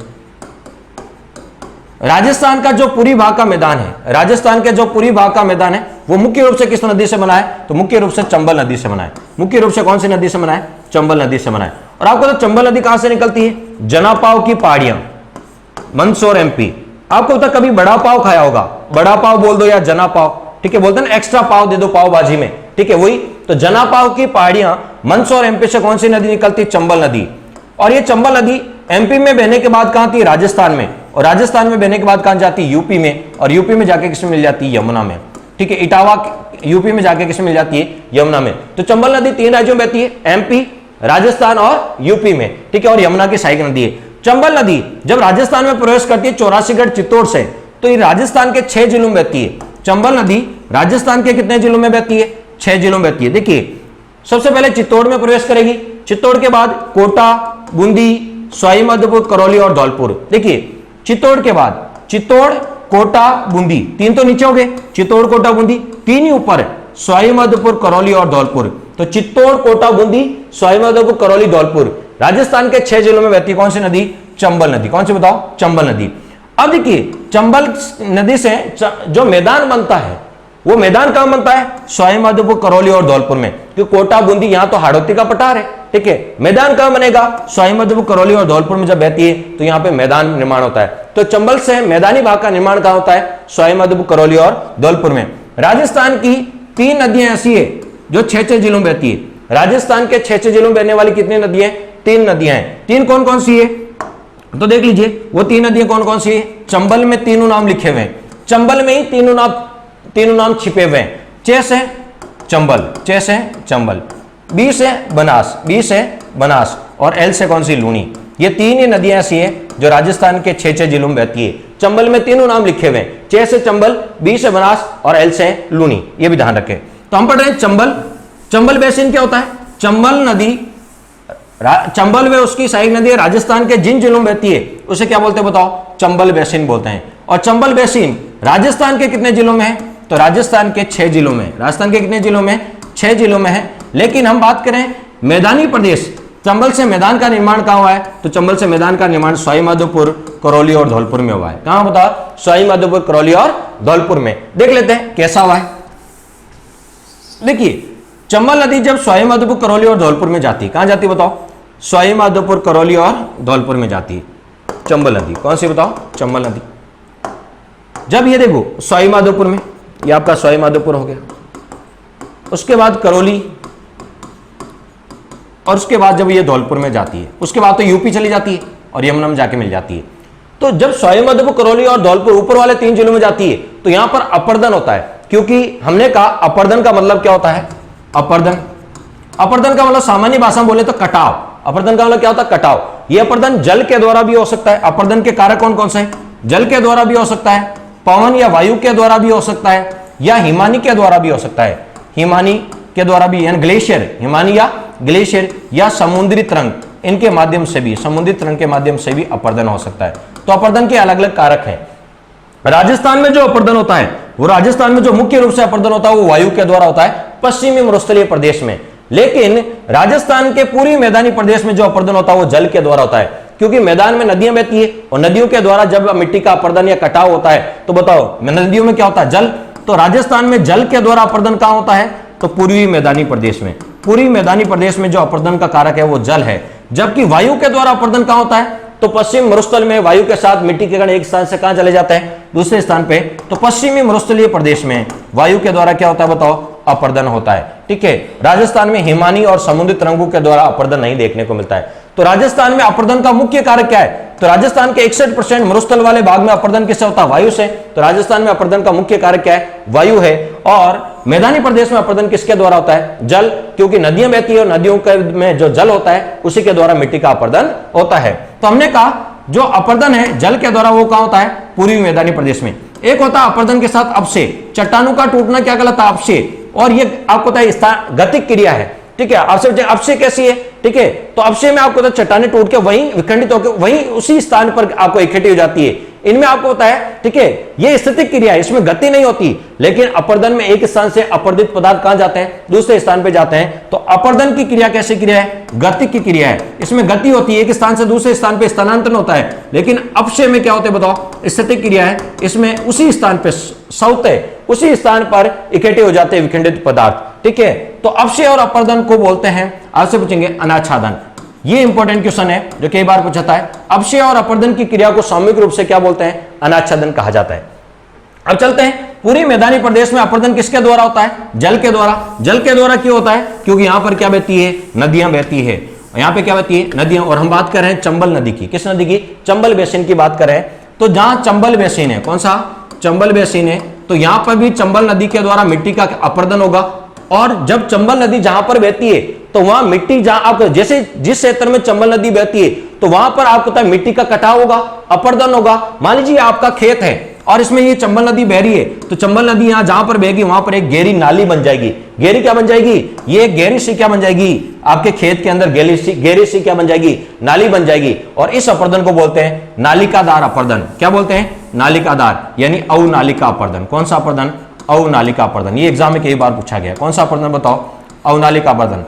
राजस्थान का जो पूरी भाग का मैदान है, राजस्थान के जो पूरी भाग का मैदान है वो मुख्य रूप से किस नदी से बना है? तो मुख्य रूप से चंबल नदी से बना है। मुख्य रूप से कौन सी नदी से बना है? चंबल नदी से बना है। और आपको तो चंबल नदी कहां से निकलती है? जनापाव की पहाड़ियां, मंदसौर एमपी। आपको तो कभी बड़ा पाव खाया होगा, बड़ा पाव बोल दो या जना पाव, ठीक है, बोलते हैं ना एक्स्ट्रा पाव दे दो पाव भाजी में, ठीक है, वही। तो जना पाव की पहाड़ियां मंदसौर एमपी से कौन सी नदी निकलती? चंबल नदी। और ये चंबल नदी एमपी में बहने के बाद कहां थी? राजस्थान में। और राजस्थान में बहने के बाद कहां जाती? यूपी में। और यूपी में जाके किसमें मिल जाती है? यमुना में, ठीक है। इटावा यूपी में जाके किसमें मिल जाती है? यमुना में। तो चंबल नदी 3 राज्यों में बहती है, एमपी, राजस्थान और यूपी में, ठीक है। और यमुना की सहायक नदी है। चंबल नदी जब राजस्थान में प्रवेश करती है 84गढ़ चित्तौड़ से, तो ये राजस्थान के 6 जिलों में बहती है। चंबल नदी राजस्थान के कितने जिलों में बहती है? 6 जिलों में बहती है। देखिए, सबसे पहले चित्तौड़ में प्रवेश करेगी, चित्तौड़ के बाद कोटा, बूंदी, सवाई माधोपुर, करौली और धौलपुर। देखिए, चित्तौड़ के बाद चित्तौड़, कोटा, बूंदी, 3 तो नीचे हो गए, चित्तौड़, कोटा, बूंदी, 3 ही ऊपर, सवाई माधोपुर, करौली और धौलपुर। तो चित्तौड़, कोटा, बूंदी, सवाई माधोपुर, करौली, धौलपुर, राजस्थान के 6 जिलों में बहती कौन सी नदी? चंबल नदी। कौन सी बताओ? चंबल नदी। अब देखिए, चंबल नदी से जो मैदान बनता है वो मैदान कहां बनता है? सवाई माधोपुर, करौली और धौलपुर में, क्योंकि कोटा, बूंदी यहां तो हाड़ौती का पठार है, ठीक है। मैदान कहां बनेगा? सवाई माधोपुर, करौली और धौलपुर में जब बहती है तो यहां पे मैदान निर्माण होता है। तो चंबल से मैदानी भाग का निर्माण कहां होता है? सवाई माधोपुर, करौली और धौलपुर में। राजस्थान की 3 नदियां ऐसी है जो 6-6 जिलों में बहती है। राजस्थान के 6-6 जिलों में बहने वाली कितनी नदियां? 3 नदियां हैं। 3 कौन कौन सी है? तो देख लीजिए, वो 3 नदियां कौन कौन सी है? चंबल में तीनों नाम लिखे हुए हैं, चंबल में ही तीनों नाम छिपे हुए हैं। च से चंबल, च से चंबल, बी से बनास, बी से बनास, और एल से कौन सी? लूनी। ये 3 ही नदियां ऐसी हैं जो राजस्थान के 6-6 जिलों में बहती है। चंबल में तीनों नाम लिखे हुए हैं, च से चंबल, बी से बनास और एल से लूनी। ये भी ध्यान रखें। तो हम पढ़ रहे हैं चंबल। चंबल बेसिन क्या होता है? चंबल नदी, चंबल व उसकी सहायक नदी राजस्थान के जिन जिलों में बहती है उसे क्या बोलते हैं बताओ? चंबल बेसिन बोलते हैं। और चंबल बेसिन राजस्थान के कितने जिलों में है? तो राजस्थान के 6 जिलों में। राजस्थान के कितने जिलों में? 6 जिलों में है। लेकिन हम बात करें मैदानी प्रदेश, चंबल से मैदान का निर्माण कहां हुआ है? तो चंबल से मैदान का निर्माण सवाई माधोपुर, करौली और धौलपुर में हुआ है। कहां बताओ? सवाई माधोपुर, करौली और धौलपुर में। देख लेते हैं कैसा हुआ है। देखिए, चंबल नदी जब सवाई माधोपुर, करौली और धौलपुर में जाती है, कहां जाती है बताओ? सवाई माधोपुर, करौली और धौलपुर में जाती है चंबल नदी। कौन सी बताओ? चंबल नदी। जब ये देखो सवाई माधोपुर में, ये आपका सवाई माधोपुर हो गया, उसके बाद करौली, और उसके बाद जब ये धौलपुर में जाती है, उसके बाद तो यूपी चली जाती है और यमुना में जाके मिल जाती है। तो जब सवाई माधोपुर, करौली और धौलपुर ऊपर वाले 3 जिलों में जाती है तो यहां पर अपर्दन होता है। क्योंकि हमने कहा अपर्दन का मतलब क्या होता है, अपर्दन का मतलब सामान्य भाषा में बोले तो कटाव। अपर्दन का मतलब क्या होता है, कटाव। यह अपर्दन जल के द्वारा भी हो सकता है। अपर्दन के कारक कौन कौन से हैं, जल के द्वारा भी हो सकता है, पवन या वायु के द्वारा भी हो सकता है, या हिमानी के द्वारा भी हो सकता है। हिमानी के द्वारा भी, यानी ग्लेशियर, हिमानी या ग्लेशियर, या समुद्री तरंग, इनके माध्यम से भी, समुद्री तरंग के माध्यम से भी अपर्दन हो सकता है। तो अपर्दन के अलग अलग कारक हैं। राजस्थान में जो अपर्दन होता है, वो राजस्थान में जो मुख्य रूप से अपर्दन होता है वो वायु के द्वारा होता है, पश्चिमी मरुस्थलीय प्रदेश में। लेकिन राजस्थान के पूर्वी मैदानी प्रदेश में जो अपर्दन होता है वो जल के द्वारा होता है, क्योंकि मैदान में नदियां बहती है और नदियों के द्वारा जब मिट्टी का अपर्दन या कटाव होता है तो बताओ नदियों में क्या होता है, जल। तो राजस्थान में जल के द्वारा अपर्दन कहां होता है, तो पूर्वी मैदानी प्रदेश में। पूर्वी मैदानी प्रदेश में जो अपर्दन का कारक है वो जल है। जबकि वायु के द्वारा अपर्दन कहां होता है, तो पश्चिम मरुस्थल में वायु के साथ मिट्टी के कण एक स्थान से कहां चले जाते हैं, दूसरे स्थान पे। तो पश्चिमी मरुस्थलीय प्रदेश में वायु के द्वारा क्या होता है, बताओ, अपर्दन होता है। ठीक है, राजस्थान में हिमानी और समुद्री तरंगों के द्वारा अपर्दन नहीं देखने को मिलता है। तो राजस्थान में अपर्दन का मुख्य कारक क्या है, तो राजस्थान के 61% मरुस्थल वाले भाग में अपर्दन किससे होता है, वायु से। तो राजस्थान में अपर्दन का मुख्य कारक क्या है, वायु है। और मैदानी प्रदेश में अपर्दन किसके द्वारा होता है, जल, क्योंकि नदियां बहती है और नदियों में जो जल होता है उसी के द्वारा मिट्टी का अपर्दन होता है। तो हमने कहा जो अपर्दन है जल के द्वारा वो कहां होता है, पूर्वी मैदानी प्रदेश में। एक होता है अपर्दन के साथ अपक्षय, चट्टानों का टूटना क्या कहलाता है, अपक्षय। और ये आपको पता है गतिक क्रिया है। ठीक है, अपक्षय कैसी है, ठीक है, तो अपक्षय में आपको चट्टानें टूट के वहीं विखंडित होकर वहीं उसी स्थान पर आपको इकट्ठी हो जाती है। इनमें आपको होता है, ठीक है, ये स्थितिक क्रिया है, इसमें गति नहीं होती। लेकिन अपर्दन में एक स्थान से अपर्दित पदार्थ कहां जाते हैं, दूसरे स्थान पे जाते हैं। तो अपर्दन की क्रिया कैसी क्रिया है, गतिक की क्रिया है। इसमें गति होती है, एक स्थान से दूसरे स्थान पे स्थानांतरण होता है। लेकिन अपक्षय में क्या होता है, बताओ, स्थितिक क्रिया है, इसमें उसी स्थान पे उसी स्थान पर इकट्ठे हो जाते हैं विखंडित पदार्थ। ठीक है, तो अपक्षय और अपर्दन को बोलते हैं, आपसे पूछेंगे, अनाच्छादन। ये इंपॉर्टेंट क्वेश्चन है जो कई बार पूछा है। अपक्षय और अपर्दन की क्रिया को सामूहिक रूप से क्या बोलते हैं, अनाच्छादन कहा जाता है। अब चलते हैं, पूरी मैदानी प्रदेश में अपर्दन किसके द्वारा होता है, जल के द्वारा। जल के द्वारा क्यों होता है, क्योंकि यहां पर क्या बहती है, नदियां बहती है। यहां पे क्या बहती है, नदियां। और हम बात कर रहे हैं चंबल नदी की, किस नदी की, चंबल बेसिन की बात कर रहे हैं। तो जहां चंबल बेसिन है, कौन सा, चंबल बेसिन है, तो यहां पर भी चंबल नदी के द्वारा मिट्टी का अपर्दन होगा। और जब चंबल नदी जहां पर बहती है तो वहां मिट्टी, जहां आप जैसे जिस क्षेत्र में चंबल नदी बहती है तो वहां पर आपको पता है मिट्टी का कटाव होगा, अपर्दन होगा। मान लीजिए आपका खेत है और इसमें ये चंबल नदी बह रही है, तो चंबल नदी यहां जहां पर बहेगी वहां पर एक गहरी नाली बन जाएगी। गहरी क्या बन जाएगी, ये गहरी सी क्या बन जाएगी, आपके खेत के अंदर गहरी सी क्या बन जाएगी, नाली बन जाएगी। और इस अपर्दन को बोलते हैं नालिकादार अपर्दन। क्या बोलते हैं, नालिकादार, यानी अवनालिका अपर्दन। कौन सा अपर्दन, अवनालिका अपर्दन। ये एग्जाम में कई बार पूछा गया, कौन सा अपर्दन बताओ, अवनालिका अपर्दन।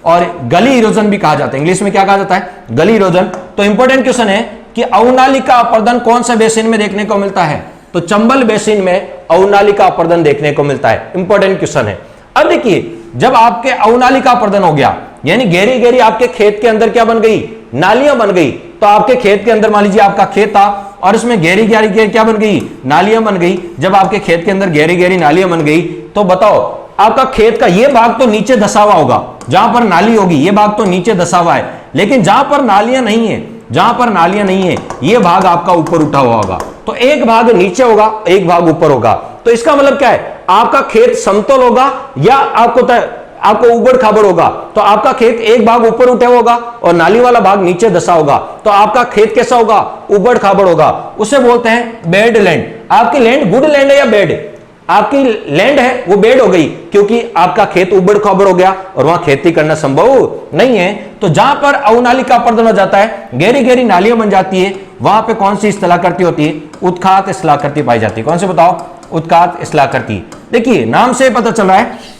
और गली इरोजन भी कहा जाता है, इंग्लिश में क्या कहा जाता है, गली इरोजन। तो इंपॉर्टेंट क्वेश्चन है कि अवनालिका अपर्दन कौन सा बेसिन में देखने को मिलता है, तो चंबल बेसिन में अवनालिका अपर्दन देखने को मिलता है। इंपॉर्टेंट क्वेश्चन है। अब देखिए, जब आपके अवनालिका अपर्दन हो गया, यानी गहरी गहरी आपके खेत के अंदर क्या बन गई, नालियां बन गई। तो आपके खेत के अंदर मान लीजिए आपका खेत था और इसमें गहरी गहरी क्या बन गई, नालियां बन गई। जब आपके खेत के अंदर गहरी गहरी नालियां बन गई तो बताओ आपका खेत का ये भाग तो नीचे धसा हुआ होगा, जहां पर नाली होगी ये भाग तो नीचे धसा हुआ है। लेकिन जहां पर नालियां नहीं है, जहां पर नालियां नहीं है, ये भाग आपका ऊपर उठा हुआ होगा। तो एक भाग नीचे होगा, एक भाग ऊपर होगा। तो इसका मतलब क्या है, आपका खेत समतल होगा या आपको उबड़ खाबड़ होगा। तो आपका खेत एक भाग ऊपर उठा होगा और नाली वाला भाग नीचे धसा होगा। तो आपका खेत कैसा होगा, उबड़ खाबड़ होगा। उसे बोलते हैं बेड लैंड। आपकी लैंड गुड लैंड है या बैड, आपकी लैंड है वो बेड हो गई, क्योंकि आपका खेत उबड़ खाबड़ हो गया और वहां खेती करना संभव नहीं है। तो जहां पर अवनालिका अपर्दन हो जाता है, गहरी गहरी नालियां बन जाती है, वहां पे कौन सी स्थलाकृति होती है, उत्खात स्थलाकृति पाई जाती है। कौन से बताओ, उत्खात स्थलाकृति। देखिए नाम से पता चल रहा है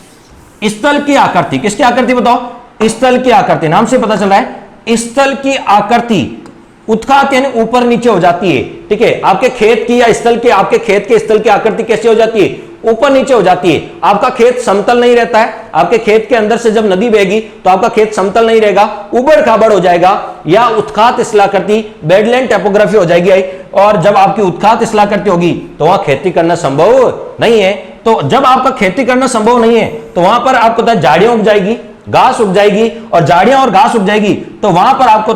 स्थल की आकृति, किसकी आकृति बताओ, स्थल की आकृति। नाम से पता चल रहा है स्थल की आकृति उत्खात यानी ऊपर नीचे हो जाती है। ठीक है, आपके खेत की या स्थल की, आपके खेत के स्थल की आकृति कैसी हो जाती है, ऊपर नीचे हो जाती है। आपका खेत समतल नहीं रहता है, आपके खेत के अंदर से जब नदी बहेगी तो आपका खेत समतल नहीं रहेगा, उबड़ खाबड़ हो जाएगा या उत्खात स्थलाकृति बेडलैंड टोपोग्राफी हो जाएगी। और जब आपकी उत्खात स्थलाकृति होगी तो वहां खेती करना संभव नहीं है। तो जब आपका खेती करना संभव नहीं है तो वहां पर आपको झाड़ियां उग जाएगी, घास उग जाएगी, और झाड़ियां और घास उग जाएगी तो वहां पर आपको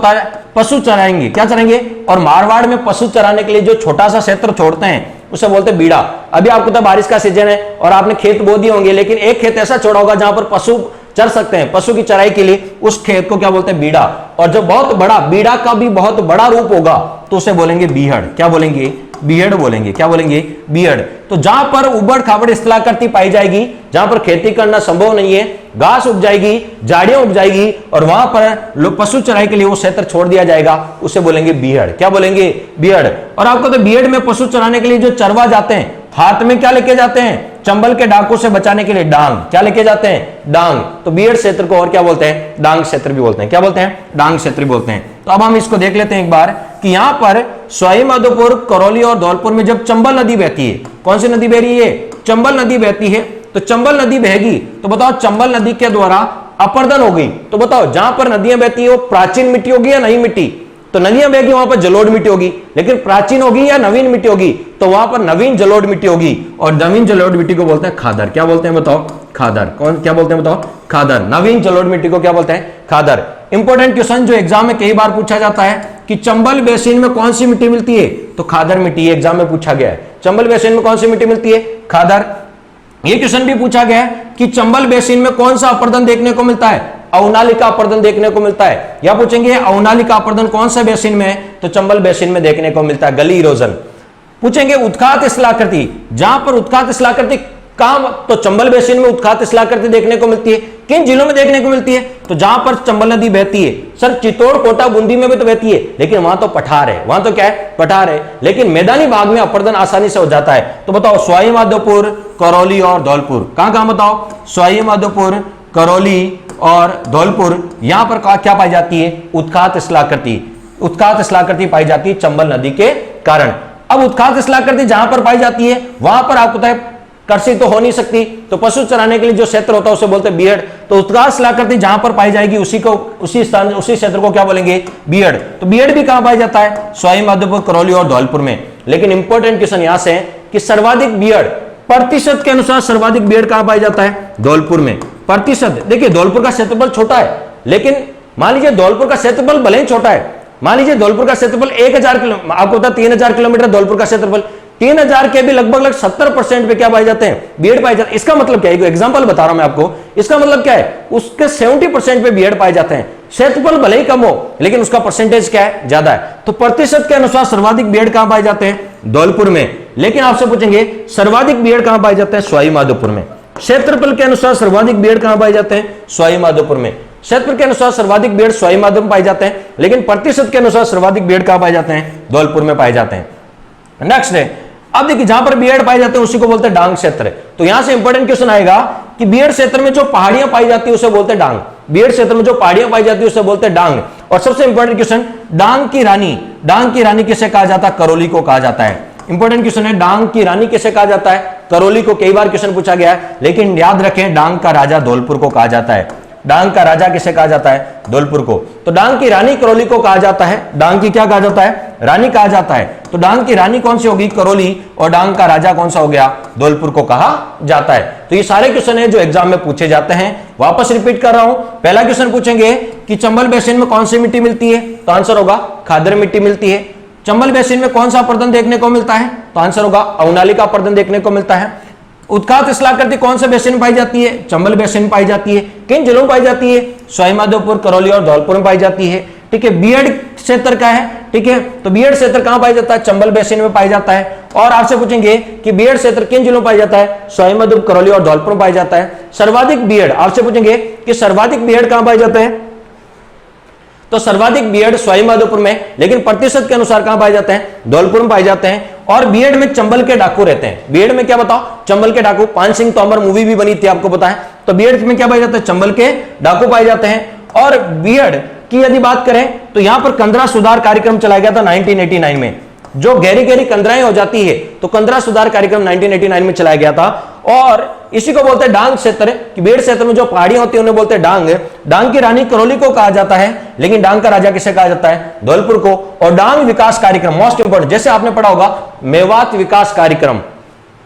पशु चराएंगे। क्या चराएंगे, और मारवाड़ में पशु चराने के लिए जो छोटा सा क्षेत्र छोड़ते हैं उसे बोलते हैं बीड़ा। अभी आपको तो बारिश का सीजन है और आपने खेत बो दिए होंगे, लेकिन एक खेत ऐसा छोड़ा होगा जहां पर पशु चर सकते हैं, पशु की चराई के लिए, उस खेत को क्या बोलते हैं बीड़ा। और जो बहुत बड़ा बीड़ा का भी बहुत बड़ा रूप होगा तो उसे बोलेंगे बीहड़। क्या बोलेंगे? बीहड़ बोलेंगे। क्या बोलेंगे? बीहड़। तो जहां पर उबड़ खाबड़ स्थलाकृति पाई जाएगी, जहां पर खेती करना संभव नहीं है, घास उग जाएगी, झाड़ियां उग जाएगी और वहां पर पशु चराई के लिए वो क्षेत्र छोड़ दिया जाएगा, उसे बोलेंगे बीहड़। क्या बोलेंगे? बीहड़। और आपको तो बीहड़ में पशु चराने के लिए जो चरवा जाते हैं, हाथ में क्या लेके जाते हैं? चंबल के डाकू से बचाने के लिए डांग। क्या लेके जाते हैं? डांग। तो बीहड़ क्षेत्र को और क्या बोलते हैं? डांग क्षेत्र भी बोलते हैं। क्या बोलते हैं? डांग क्षेत्र भी बोलते हैं। तो अब हम इसको देख लेते हैं एक बार कि यहां पर सवाई माधोपुर, करौली और धौलपुर में जब चंबल नदी बहती है, कौन सी नदी बह रही है? चंबल नदी बहती है। तो चंबल नदी बहेगी तो बताओ चंबल नदी के द्वारा अपर्दन हो गई, तो बताओ जहां पर नदियां बहती है वो प्राचीन मिट्टी होगी या नई मिट्टी? तो नदियां बहेगी वहां पर जलोढ़ मिट्टी होगी, लेकिन प्राचीन होगी या नवीन मिट्टी होगी? तो वहां पर नवीन जलोढ़ मिट्टी होगी और नवीन जलोढ़ मिट्टी को बोलते हैं खादर। क्या बोलते हैं बताओ? खादर। कौन क्या बोलते हैं बताओ? खादर। नवीन जलोढ़ मिट्टी को क्या बोलते हैं? खादर। इंपॉर्टेंट क्वेश्चन जो एग्जाम में कई बार पूछा जाता है कि चंबल बेसिन में कौन सी मिट्टी मिलती है? तो खादर मिट्टी। एग्जाम में पूछा गया है चंबल बेसिन में कौन सी मिट्टी मिलती है? खादर। ये क्वेश्चन भी पूछा गया है कि चंबल बेसिन में कौन सा अपर्दन देखने को मिलता है? अवनालिका अपर्दन देखने को मिलता है। या पूछेंगे अवनालिका अपर्दन कौन सा बेसिन में है? तो चंबल बेसिन में देखने को मिलता है। गली इरोजन पूछेंगे। उत्खात स्थलाकृति, जहां पर उत्खात स्थलाकृति कहां? तो चंबल बेसिन में उत्खात स्थलाकृति देखने को मिलती है। किन जिलों में देखने को मिलती है? तो जहां पर चंबल नदी बहती है। सर चित्तौड़, कोटा, बूंदी में भी तो बहती है, लेकिन वहां तो पठार है। वहां तो क्या है? पठार है। लेकिन मैदानी भाग में अपर्दन आसानी से हो जाता है। तो बताओ सवाई माधोपुर, करौली और धौलपुर, कहां कहां बताओ? सवाई माधोपुर, करौली और धौलपुर, यहां पर क्या पाई जाती है? उत्खात स्थलाकृति। उत्खात स्थलाकृति पाई जाती है चंबल नदी के कारण। अब उत्खात स्थलाकृति जहां पर पाई जाती है वहां पर आपको पता है कृषि तो हो नहीं सकती, तो पशु चराने के लिए जो क्षेत्र होता है उसे बोलते हैं बीहड़। तो उत्खात स्थलाकृति जहां पर पाई जाएगी उसी स्थान, उसी क्षेत्र को क्या बोलेंगे? बीहड़। तो बीहड़ भी कहां पाई जाता है? सवाई माधोपुर, करौली और धौलपुर में। लेकिन इंपॉर्टेंट क्वेश्चन यहां से है कि सर्वाधिक बीहड़ प्रतिशत के अनुसार सर्वाधिक बीहड़ कहां पाया जाता है? धौलपुर में। प्रतिशत देखिए, धौलपुर का क्षेत्रफल छोटा है, लेकिन मान लीजिए धौलपुर का क्षेत्रफल भले ही छोटा है, मान लीजिए धौलपुर का क्षेत्रफल 1000 किलोमीटर, आपको पता 3000 किलोमीटर धौलपुर का क्षेत्रफल, 3000 के भी लगभग 70% पे क्या पाए जाते हैं? बीहड़ पाए जाते हैं। इसका मतलब क्या है? एग्जांपल बता रहा हूं मैं आपको। इसका मतलब क्या है? उसके 70% पे बीहड़ पाए जाते हैं। क्षेत्रफल भले ही कम हो, लेकिन उसका परसेंटेज क्या है? ज्यादा है। तो प्रतिशत के अनुसार सर्वाधिक बीहड़ कहां पाए जाते हैं? धौलपुर में। लेकिन आपसे पूछेंगे सर्वाधिक बीहड़ कहां पाए जाते हैं? सवाई माधोपुर में। क्षेत्रफल के अनुसार सर्वाधिक बीहड़ कहां पाए जाते हैं? सवाई माधोपुर में। क्षेत्र के अनुसार सर्वाधिक बीहड़ सवाई माधोपुर में पाए जाते हैं, लेकिन प्रतिशत के अनुसार सर्वाधिक बीहड़ कहां पाए जाते हैं? धौलपुर में पाए जाते हैं। नेक्स्ट है, अब देखिए जहां पर बीहड़ पाए जाते हैं उसी को बोलते हैं डांग क्षेत्र। तो यहां से इंपॉर्टेंट क्वेश्चन आएगा कि बीहड़ क्षेत्र में जो पहाड़ियां पाई जाती है उसे बोलते हैं डांग। बीहड़ क्षेत्र में जो पहाड़ियां पाई जाती है उसे बोलते हैं डांग। और सबसे इंपॉर्टेंट क्वेश्चन, डांग की रानी, डांग की रानी किसे कहा जाता है? करौली को कहा जाता है। इंपॉर्टेंट क्वेश्चन है, डांग की रानी किसे कहा जाता है? करौली को। कई बार क्वेश्चन पूछा गया है, लेकिन याद रखें डांग का राजा धौलपुर को कहा जाता है। डांग का राजा किसे कहा जाता है? धौलपुर को। तो डांग की रानी करौली को कहा जाता है। डांग की क्या कहा जाता है? रानी कहा जाता है। तो डांग की रानी कौन सी होगी? करौली। और डांग का राजा कौन सा हो गया? धौलपुर को कहा जाता है। तो ये सारे क्वेश्चन है जो एग्जाम में पूछे जाते हैं। वापस रिपीट कर रहा हूं। पहला क्वेश्चन पूछेंगे कि चंबल बेसिन में कौन सी मिट्टी मिलती है? तो आंसर होगा खादर मिट्टी मिलती है। चंबल बेसिन में कौन सा अपर्दन देखने को मिलता है? तो आंसर होगा अवनालिका अपर्दन देखने को मिलता है। उत्खात स्थलाकृति कौन से बेसिन में पाई जाती है? चंबल बेसिन में पाई जाती है। किन जिलों में पाई जाती है? सवाई माधोपुर, करौली और धौलपुर में पाई जाती है। ठीक है। बीहड़ क्षेत्र का है। ठीक है। तो बीहड़ क्षेत्र कहां पाया जाता है? चंबल बेसिन में पाया जाता है। और आपसे पूछेंगे कि बीहड़ क्षेत्र किन जिलों में पाया जाता है? सवाई माधोपुर, करौली और धौलपुर में पाया जाता है। सर्वाधिक बीहड़, आपसे पूछेंगे कि सर्वाधिक बीहड़ कहां पाए जाते हैं? तो सर्वाधिक बीहड़ सवाई माधोपुर में, लेकिन प्रतिशत के अनुसार कहां पाए जाते हैं? धौलपुर में पाए जाते हैं। और बीहड़ में चंबल के डाकू रहते हैं। बीहड़ में क्या बताओ? चंबल के डाकू। पान सिंह तोमर मूवी भी बनी थी, आपको पता है। तो बीहड़ में क्या पाए जाते हैं? चंबल के डाकू पाए जाते हैं। और बीहड़ की यदि बात करें तो यहां पर कंदरा सुधार कार्यक्रम चलाया गया था 1989 में। जो गहरी गहरी कंदराएं हो जाती है तो कंदरा सुधार कार्यक्रम 1989 में चलाया गया था। और इसी को बोलते हैं डांग क्षेत्र। कि बीहड़ क्षेत्र में जो पहाड़ियां होती है उन्हें बोलते हैं डांग। डांग की रानी करौली को कहा जाता है, लेकिन डांग का राजा किसे कहा जाता है? धौलपुर को। और डांग विकास कार्यक्रम मोस्ट इंपोर्टेंट, जैसे आपने पढ़ा होगा मेवात विकास कार्यक्रम,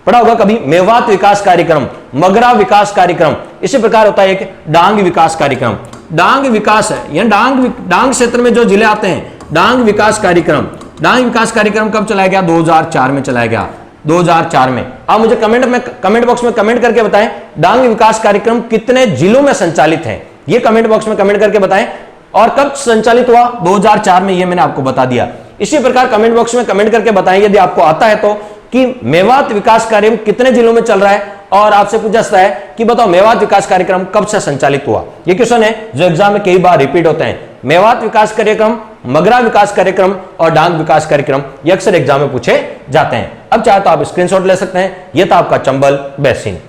पढ़ा होगा कभी? मेवात विकास कार्यक्रम, मगरा विकास कार्यक्रम, इसी प्रकार होता है एक डांग विकास कार्यक्रम। डांग विकास है, यह डांग क्षेत्र में जो जिले आते हैं, डांग विकास कार्यक्रम। डांग विकास कार्यक्रम कब चलाया गया? 2004 में चलाया गया। 2004 में। आप मुझे कमेंट बॉक्स में कमेंट करके बताएं डांग विकास कार्यक्रम कितने जिलों में संचालित है, ये कमेंट बॉक्स में कमेंट करके बताएं, और कब संचालित हुआ 2004 में, ये मैंने आपको बता दिया। इसी प्रकार कमेंट बॉक्स में कमेंट करके बताएं यदि आपको आता है तो कि मेवात विकास कार्यक्रम कितने जिलों में चल रहा है, और आपसे पूछा जाता है कि बताओ मेवात विकास कार्यक्रम कब से संचालित हुआ। ये क्वेश्चन है जो एग्जाम में कई बार रिपीट होते हैं। मेवात विकास कार्यक्रम, मगरा विकास कार्यक्रम और डांग विकास कार्यक्रम, ये अक्सर एग्जाम में पूछे जाते हैं। अब चाहे तो आप स्क्रीनशॉट ले सकते हैं। यह था आपका चंबल बेसिन।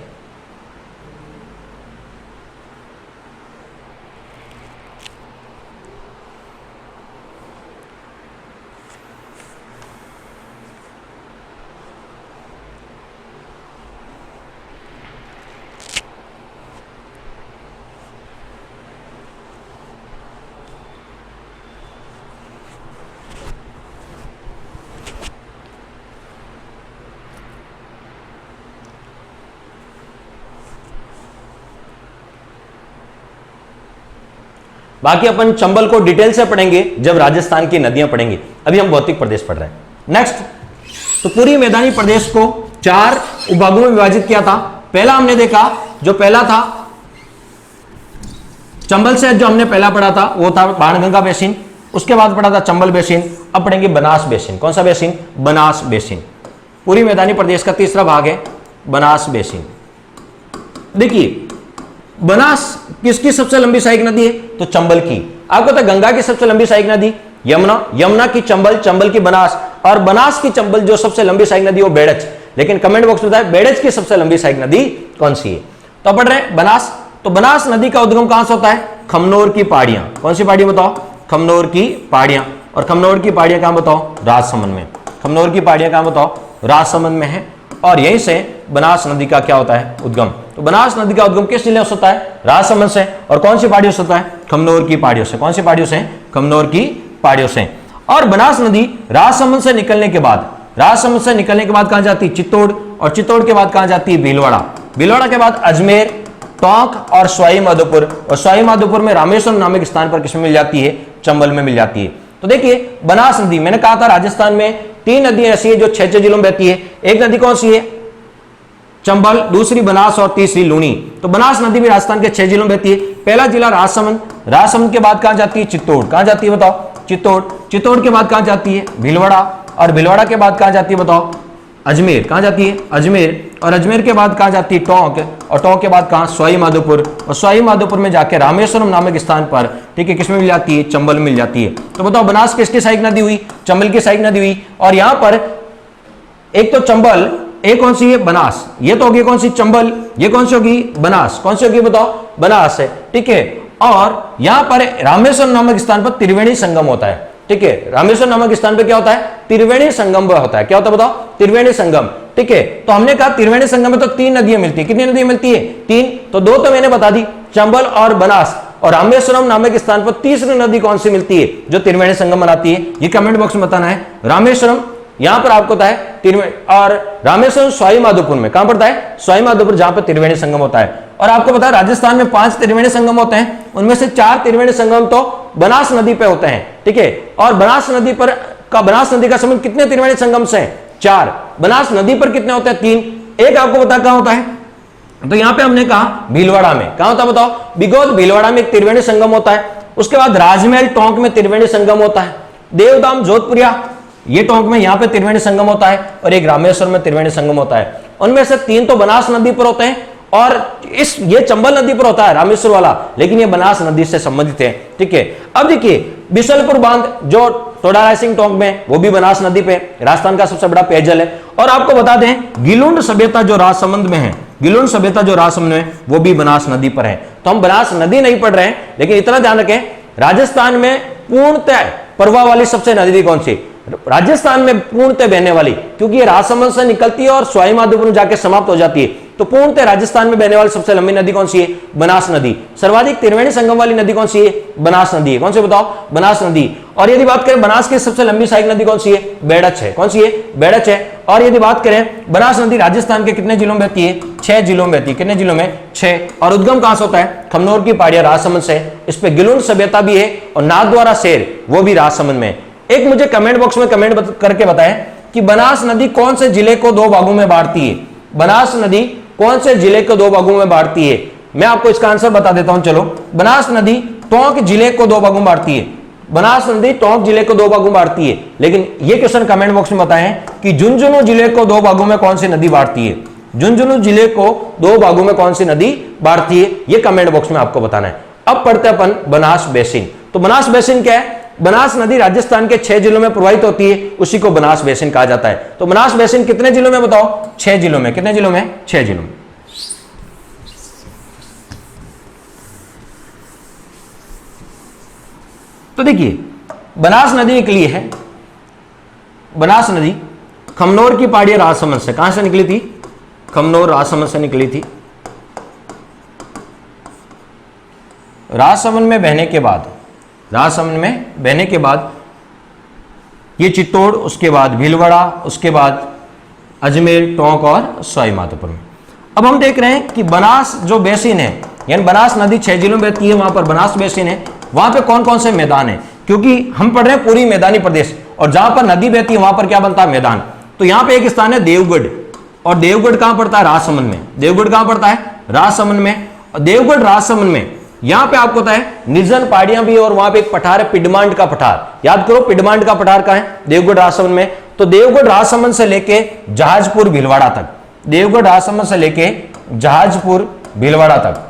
बाकी अपन चंबल को डिटेल से पढ़ेंगे जब राजस्थान की नदियां पढ़ेंगे। अभी हम भौतिक प्रदेश पढ़ रहे हैं। नेक्स्ट, तो पूरी मैदानी प्रदेश को 4 उपभागों में विभाजित किया था। पहला हमने देखा, जो पहला था चंबल से जो हमने पहला पढ़ा था वो था बाणगंगा बेसिन। उसके बाद पढ़ा था चंबल बेसिन। अब पढ़ेंगे बनास बेसिन। कौन सा बेसिन? बनास बेसिन। पूरी मैदानी प्रदेश का तीसरा भाग है बनास बेसिन। देखिए, बनास किसकी सबसे लंबी सहायक नदी है? तो चंबल की। आपको पता है गंगा की सबसे लंबी सहायक नदी यमुना, यमुना की चंबल, चंबल की बनास, और बनास की चंबल जो सबसे लंबी सहायक नदी वो बेड़च। लेकिन कमेंट बॉक्स में बताएं बेड़च की सबसे लंबी सहायक नदी कौन सी है। तो पढ़ रहे हैं बनास। तो बनास नदी का उद्गम कहां से होता है? खमनोर की पहाड़ियां। कौन सी पहाड़ियां बताओ? खमनोर की पहाड़ियां। और खमनोर की पहाड़ियां कहां बताओ? राजसमंद में। खमनोर की पहाड़ियां कहां बताओ? राजसमंद में है। और यहीं से बनास नदी का क्या होता है? उद्गम। तो बनास नदी का उद्गम किस जिले से होता है? राजसमंद से। और कौन सी पहाड़ियों से होता है? खमनोर की पहाड़ियों से। कौन सी पहाड़ियों से? खमनोर की पहाड़ियों से। और बनास नदी राजसमंद से निकलने के बाद कहां जाती है? चित्तौड़। और चित्तौड़ के बाद कहां जाती है? भीलवाड़ा। भीलवाड़ा के बाद अजमेर, टोंक और सवाई माधोपुर। और सवाई माधोपुर में रामेश्वरम नामक स्थान पर किसमें मिल जाती है? चंबल में मिल जाती है। तो देखिए बनास नदी, मैंने कहा था राजस्थान में 3 नदियां ऐसी है जो 6 जिलों में बहती है। एक नदी कौन सी है? चंबल, दूसरी बनास और तीसरी लूनी। तो बनास नदी भी राजस्थान के 6 जिलों में बहती है। पहला जिला राजसमंद। राजसमंद के बाद कहां जाती है? चित्तौड़। कहां जाती है बताओ? चित्तौड़। चित्तौड़ के बाद कहां जाती है? भीलवाड़ा। और भीलवाड़ा के बाद कहां जाती है बताओ? अजमेर। कहां जाती है? अजमेर। और अजमेर के बाद कहां जाती है? टोंक। और टोंक के बाद कहां? सवाई माधोपुर। और सवाई माधोपुर में जाकर रामेश्वरम नामक स्थान पर, ठीक है, किसमें मिल जाती है? चंबल मिल जाती है। तो बताओ बनास किसकी सहायक नदी हुई? चंबल की सहायक नदी हुई। और यहां पर एक तो चंबल, एक कौन सी है? बनास। ये तो होगी कौन सी? चंबल। ये कौन सी होगी? बनास। कौन सी होगी बताओ? बनास है, ठीक है। और यहां पर रामेश्वरम नामक स्थान पर त्रिवेणी संगम होता है, ठीक है। रामेश्वरम नामक स्थान पर क्या होता है? त्रिवेणी संगम होता है। क्या होता है बताओ? त्रिवेणी संगम, ठीक है। तो हमने कहा त्रिवेणी संगम में तो 3 नदियां मिलती है। कितनी नदियां मिलती है? 3। तो 2 तो मैंने बता दी, चंबल और बनास। और रामेश्वरम नामक स्थान पर तीसरी नदी कौन सी मिलती है जो त्रिवेणी संगम बनाती है? ये कमेंट बॉक्स में बताना है। रामेश्वरम यहां पर आपको पता है त्रिवेणी, और रामेश्वरम सवाई माधोपुर में कहां पड़ता है? सवाई माधोपुर, जहां पर त्रिवेणी संगम होता है। और आपको पता है राजस्थान में 5 त्रिवेणी संगम होते हैं, उनमें से 4 त्रिवेणी संगम तो बनास नदी पे होते हैं, ठीक है। और बनास नदी का संबंध कितने त्रिवेणी संगम से? 4। बनास नदी पर कितने होते हैं? 3। एक आपको पता कहां होता है? तो यहां पे हमने कहा भीलवाड़ा में। कहां होता है बताओ? बिगोद भीलवाड़ा में एक त्रिवेणी संगम होता है। उसके बाद राजमहल टोंक में त्रिवेणी संगम होता है। देवदाम जोधपुरिया ये टोंक में यहां पे त्रिवेणी संगम होता है। और एक रामेश्वर में त्रिवेणी संगम होता है। उनमें से 3 तो बनास नदी पर होते हैं, और ये चंबल नदी पर होता है रामेश्वर वाला, लेकिन ये बनास नदी से संबंधित है, ठीक है। अब देखिए बिशलपुर बांध जो टोडा रायसिंह टोंक में, वो भी बनास नदी पे, राजस्थान का सबसे बड़ा पेयजल है। और आपको बता दें गिलुंड सभ्यता जो राजसमंद में है, गिलुंड सभ्यता जो राजसमंद में, वो भी बनास नदी पर है। तो हम बनास नदी नहीं पढ़ रहे हैं, लेकिन इतना ध्यान रखें राजस्थान में पूर्णतः प्रवाह वाली सबसे नदी कौन सी? राजस्थान में पूर्णतः बहने वाली, क्योंकि ये राजसमंद से निकलती है और सवाई माधोपुर में जाके समाप्त हो जाती है। तो पूर्णतः राजस्थान में बहने वाली सबसे लंबी नदी कौन सी है? बनास नदी। सर्वाधिक त्रिवेणी संगम वाली नदी कौन सी है? बनास नदी है। कौन सी बताओ? बनास नदी। और यदि बात करें बनास की सबसे लंबी सहायक नदी कौन सी है? बेड़च है। कौन सी है? बेड़च है। और यदि बात करें बनास नदी राजस्थान के कितने जिलों में बहती है? 6 जिलों में बहती है। कितने जिलों में? 6। और उद्गम कहां से होता है? खमनोर की पहाड़ियां राजसमंद से। इस पे गिलुंड सभ्यता भी है, और नाथद्वारा शेर वो भी राजसमंद में। एक मुझे कमेंट बॉक्स में कमेंट करके बताएं कि बनास नदी कौन से जिले को दो भागों में बांटती है। बनास नदी कौन से जिले को दो भागों में बांटती है? मैं आपको इसका आंसर बता देता हूं। चलो, बनास नदी टोंक जिले को दो भागों में बांटती है। बनास नदी टोंक जिले को दो भागों में बांटती है। लेकिन ये क्वेश्चन कमेंट बॉक्स में बताएं कि झुंझुनू जिले को दो भागों में कौन सी नदी बांटती है। झुंझुनू जिले को दो भागों में कौन सी नदी बांटती है, ये कमेंट बॉक्स में आपको बताना है। अब पढ़ते हैं अपन बनास बेसिन। तो बनास बेसिन क्या है? बनास नदी राजस्थान के 6 जिलों में प्रवाहित होती है, उसी को बनास बेसिन कहा जाता है। तो बनास बेसिन कितने जिलों में बताओ? 6 जिलों में। कितने जिलों में? 6 जिलों में। तो देखिए, बनास नदी निकली है, बनास नदी खमनोर की पहाड़ी राजसमंद से। कहां से निकली थी? खमनोर राजसमंद से निकली थी। राजसमंद में बहने के बाद, राजसमंद में बहने के बाद ये चित्तौड़, उसके बाद भीलवाड़ा, उसके बाद अजमेर, टोंक और सवाई माधोपुर में। अब हम देख रहे हैं कि बनास जो बेसिन है, यानी बनास नदी 6 जिलों में बहती है, वहां पर बनास बेसिन है। वहां पे कौन कौन से मैदान है? क्योंकि हम पढ़ रहे हैं पूरी मैदानी प्रदेश, और जहां पर नदी बहती है वहां पर क्या बनता है? मैदान। तो यहां पे एक स्थान है देवगढ़, और देवगढ़ कहां पड़ता है? राजसमंद में। देवगढ़ कहां पड़ता है? राजसमंद में। और देवगढ़ राजसमंद में यहां पे आपको पता है निर्जन पहाड़ियां भी है, और वहां पे एक पठार है, पिडमांड का पठार। याद करो, पिडमांड का पठार कहां है? देवगढ़ राजसमंद में। तो देवगढ़ राजसमंद से लेके जहाजपुर भीलवाड़ा तक, देवगढ़ राजसमंद से लेके जहाजपुर भीलवाड़ा तक,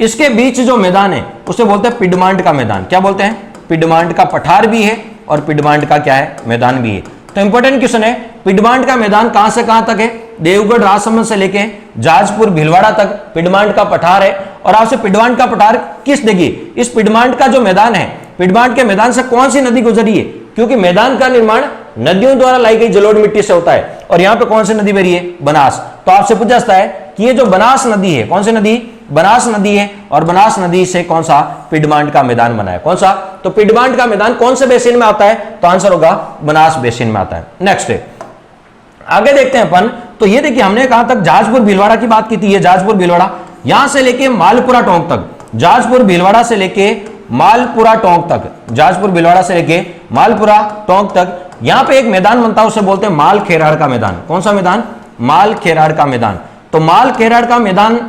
इसके बीच जो मैदान है उसे बोलते हैं पिडमांड का मैदान। क्या बोलते हैं? पिडमांड का पठार भी है और पिडमांड का क्या है? मैदान भी है। तो इंपॉर्टेंट क्वेश्चन है, पिडमांड का मैदान कहां से कहां तक है? देवगढ़ राजसमंद से लेके जहाजपुर भीलवाड़ा तक पिडमांड का पठार है। और आपसे पिडमांड का पठार किस, देखिए इस पिडमांड का जो मैदान है, पिडमांड के मैदान से कौन सी नदी गुजरी है? क्योंकि मैदान का निर्माण नदियों द्वारा लाई गई जलोढ़ मिट्टी से होता है, और यहां पे कौन सी नदी बह रही है? बनास। तो आपसे पूछा जाता है कि ये जो बनास नदी है, कौन सी नदी? बनास नदी है, और बनास नदी से कौन सा? पिडमांड का मैदान बना है। कौन सा? तो पिडमांड का मैदान कौन से बेसिन में आता है? तो आंसर होगा बनास बेसिन में आता है। नेक्स्ट आगे देखते हैं अपन। तो ये देखिए, हमने कहां तक? जहाजपुर भीलवाड़ा की बात की थी। ये जहाजपुर भीलवाड़ा, यहां से लेके मालपुरा टोंक तक, जहाजपुर भीलवाड़ा से लेके मालपुरा टोंक तक, जहाजपुर भीलवाड़ा से लेके मालपुरा टोंक तक, यहां पे एक मैदान बनता है, उसे बोलते हैं माल खेराड़ का मैदान। कौन सा मैदान? माल खेराड़ का मैदान। तो माल खेराड़ का मैदान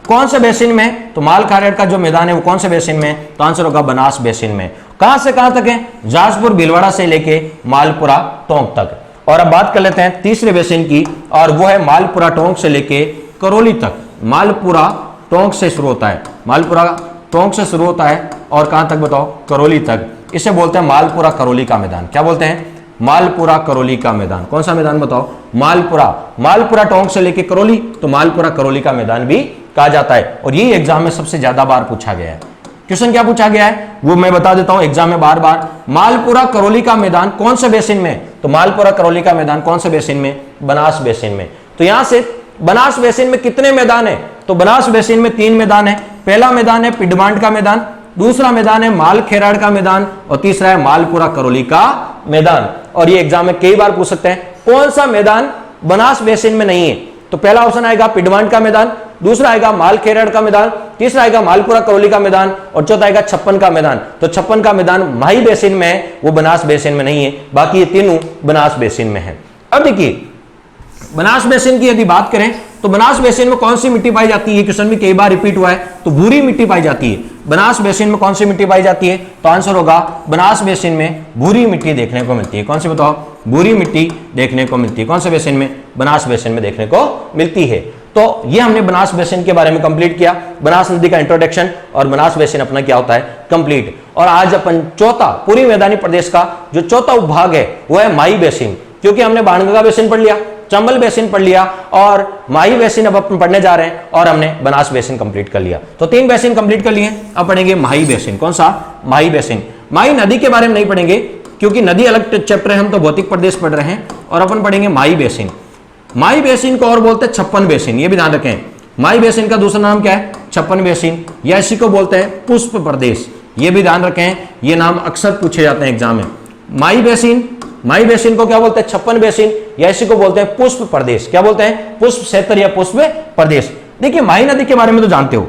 कौन से बेसिन में है? तो माल खेराड़ का जो मैदान है वो कौन से बेसिन में है? तो आंसर होगा बनास बेसिन में। कहां से कहां तक है? जहाजपुर भीलवाड़ा से लेके मालपुरा टोंक तक। और अब बात कर लेते हैं तीसरे बेसिन की, और वो है मालपुरा टोंक से लेके करौली तक। मालपुरा टोंक से शुरू होता है, मालपुरा टोंक से शुरू होता है, और कहां तक बताओ? करौली तक। इसे बोलते हैं मालपुरा करौली का मैदान। क्या बोलते हैं? मालपुरा करौली का मैदान। कौन सा मैदान बताओ? मालपुरा। मालपुरा टोंक से लेके करौली, तो मालपुरा करौली का मैदान भी कहा जाता है। और ये एग्जाम में सबसे ज्यादा बार पूछा गया है। क्वेश्चन क्या पूछा गया है वो मैं बता देता हूं एग्जाम में बार बार। मालपुरा करौली का मैदान कौन से बेसिन में? तो मालपुरा करौली का मैदान कौन से बेसिन में? बनास बेसिन में। तो यहां से बनास बेसिन में कितने मैदान है? तो बनास बेसिन में 3 मैदान है। पहला मैदान है पिडमांड का मैदान, दूसरा मैदान है माल खेराड़ का मैदान, और तीसरा है मालपुरा करौली का मैदान। और ये एग्जाम में कई बार पूछ सकते हैं कौन सा मैदान बनास बेसिन में नहीं है। तो पहला ऑप्शन आएगा पिडमांड का मैदान, दूसरा आएगा माल खेराड़ का मैदान, तीसरा आएगा मालपुरा करौली का मैदान, और चौथा आएगा छप्पन का मैदान। तो छप्पन का मैदान माही बेसिन में है, वो बनास बेसिन में नहीं है। बाकी ये तीनों बनास बेसिन में है। अब देखिए, बनास बेसिन की यदि बात करें तो बनास बेसिन में कौन सी मिट्टी पाई जाती है? क्वेश्चन भी कई बार रिपीट हुआ है। तो भूरी मिट्टी पाई जाती है। बनास बेसिन में कौन सी मिट्टी पाई जाती है? तो आंसर होगा बनास बेसिन में भूरी मिट्टी देखने को मिलती है। कौन सी बताओ? भूरी मिट्टी देखने को मिलती है। कौन से बेसिन में? बनास बेसिन में देखने को मिलती है। तो ये हमने बनास बेसिन के बारे में कंप्लीट किया, बनास नदी का इंट्रोडक्शन, और बनास बेसिन अपना क्या होता है? कंप्लीट। और आज अपन चौथा, पूरी मैदानी प्रदेश का जो चौथा उपभाग है वो है माही बेसिन। क्योंकि हमने बाणगंगा बेसिन पढ़ लिया, चंबल बेसिन पढ़ लिया, और माही बेसिन अब अपन पढ़ने जा रहे हैं, और हमने बनास बेसिन कंप्लीट कर लिया। तो 3 बेसिन कंप्लीट कर लिए। अब पढ़ेंगे माही बेसिन। कौन सा? माही बेसिन। माही नदी के बारे में नहीं पढ़ेंगे, क्योंकि नदी अलग चैप्टर है, हम तो भौतिक प्रदेश पढ़ रहे हैं, और अपन पढ़ेंगे माही बेसिन। माही बेसिन को और बोलते हैं छप्पन बेसिन। ये भी ध्यान रखें, माही बेसिन का दूसरा नाम क्या है? छप्पन बेसिन, या इसी को बोलते हैं पुष्प प्रदेश। ये भी ध्यान रखें, ये नाम अक्सर पूछे जाते हैं एग्जाम में। माही बेसिन, माही बेसिन को क्या बोलते हैं? छप्पन बेसिन, या इसी को बोलते हैं पुष्प प्रदेश। क्या बोलते हैं? पुष्प क्षेत्र या पुष्प प्रदेश। देखिए, माही नदी के बारे में तो जानते हो,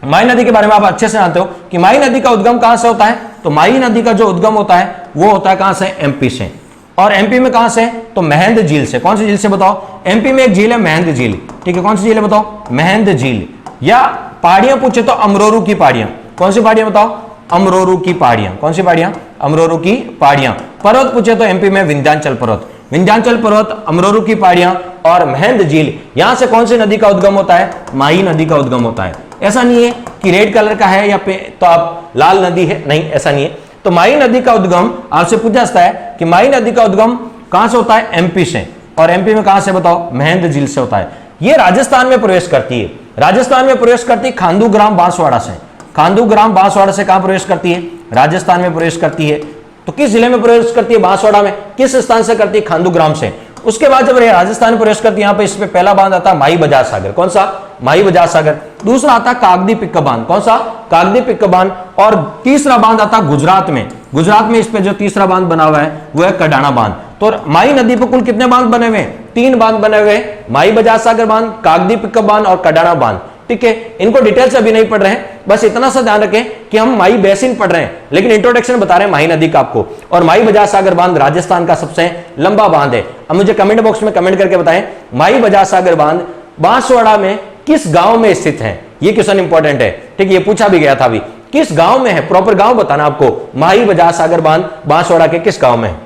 माही नदी के बारे में आप अच्छे से जानते हो कि माही नदी का उद्गम कहां से होता है? तो माही नदी का जो उद्गम होता है वो होता है कहां से? एमपी से। और एमपी में कहां से? तो महंद झील से। कौन सी झील से बताओ? एमपी में एक झील है महंद झील, ठीक है, कौन सी झील है बताओ? महंद झील। या पहाड़ियां पूछे तो अमरोरू की पहाड़ियां। कौन सी पहाड़ियां बताओ? अमरोरू की पहाड़ियां। कौन सी पहाड़ियां? अमरोरू की पहाड़ियां। पर्वत पूछे तो एमपी में विंध्याचल पर्वत, विंध्याचल पर्वत, अमरोरू की पहाड़ियां और महंद झील। यहां से कौन सी नदी का उद्गम होता है? माही नदी का उद्गम होता है। ऐसा नहीं है कि रेड कलर का है या तो आप लाल नदी है, नहीं, ऐसा नहीं है। तो माही नदी का उद्गम आपसे पूछा जाता है कि माही नदी का उद्गम कहां से होता है? एमपी से। और एमपी में कहां से बताओ? महंद झील से होता है। ये राजस्थान में प्रवेश करती है, राजस्थान में प्रवेश करती है खांडूग्राम बांसवाड़ा से। खांडूग्राम बांसवाड़ा से कहां प्रवेश करती है? राजस्थान में प्रवेश करती है। तो किस जिले में प्रवेश करती है? बांसवाड़ा में। किस स्थान से करती है? खांडूग्राम से। उसके बाद जब राजस्थान में प्रवेश करती है, यहां पे इसमें पहला बांध आता है माही बजाज सागर। कौन सा? माही बजाज सागर। दूसरा आता है कागदी पिक्का बांध। कौन सा? कागदी पिक्का बांध। और तीसरा बांध आता है गुजरात में। गुजरात में इस पे जो तीसरा बांध बना हुआ है वो है कडाना बांध। तो माही नदी पर कुल कितने बांध बने हुए हैं? 3 बांध बने हुए हैं, माही बजाज सागर बांध, कागदी पिक्का बांध और कडाना बांध, ठीक है। इनको डिटेल से अभी नहीं पढ़ रहे हैं, बस इतना सा ध्यान रखें कि हम माही बेसिन पढ़ रहे हैं, लेकिन इंट्रोडक्शन बता रहे हैं माही नदी का आपको। और माही बजाज सागर बांध राजस्थान का सबसे लंबा बांध है। अब मुझे कमेंट बॉक्स में कमेंट करके बताएं, माही बजाज सागर बांध बांसवाड़ा में किस गांव में स्थित है? ये क्वेश्चन इंपॉर्टेंट है, ठीक है, ये पूछा भी गया था अभी। किस गांव में है? प्रॉपर गांव बताना आपको। माही बजाज सागर बांध बांसवाड़ा के किस गांव में है?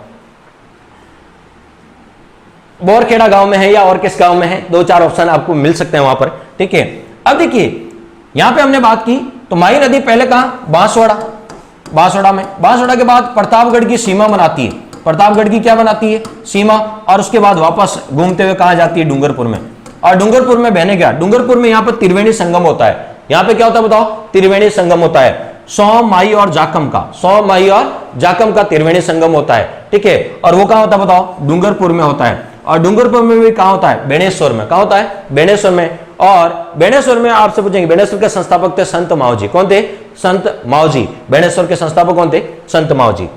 बोरखेड़ा गांव में है या और किस गांव में है? 2-4 ऑप्शन आपको मिल सकते हैं वहां पर, ठीक है। अब देखिए यहां पे हमने बात की तो माही नदी पहले कहां? बांसवाड़ा, बांसवाड़ा में। बांसवाड़ा के बाद प्रतापगढ़ की सीमा बनाती है। प्रतापगढ़ की क्या बनाती है? सीमा। और उसके बाद वापस घूमते हुए कहां जाती है? डूंगरपुर में। और डूंगरपुर में बहने क्या? डूंगरपुर में यहां पर त्रिवेणी संगम होता है। यहां पे क्या होता है बताओ? त्रिवेणी संगम होता है। सोम, माही और जाकम का, सोम, माही और जाकम का त्रिवेणी संगम होता है, ठीक है। और वो कहां होता है बताओ? डूंगरपुर में होता है। और डूंगरपुर में भी कहां होता है? बेणेश्वर में। कहां होता है? बेणेश्वर में। और बेणेश्वर में आपसे पूछेंगे, बेणेश्वर के संस्थापक थे संत मावजी। कौन थे? संत मावजी। बेणेश्वर के संस्थापक कौन थे? संत मावजी।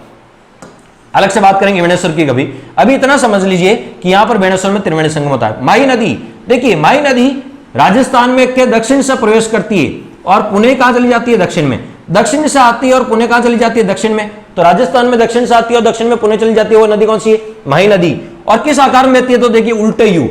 अलग से बात करेंगे बेणेश्वर की कभी। अभी इतना समझ लीजिए कि यहां पर बेणेश्वर में त्रिवेणी संगम होता है। माही नदी, देखिए माही नदी राजस्थान में के दक्षिण से प्रवेश करती है और पुणे कहां चली जाती है? दक्षिण में। दक्षिण से आती है और पुणे कहां चली जाती है? दक्षिण में। तो राजस्थान में दक्षिण से आती है और दक्षिण में पुणे चली जाती है। वो नदी कौन सी है? माही नदी। और किस आकार में बहती है? तो देखिए उल्टे यू।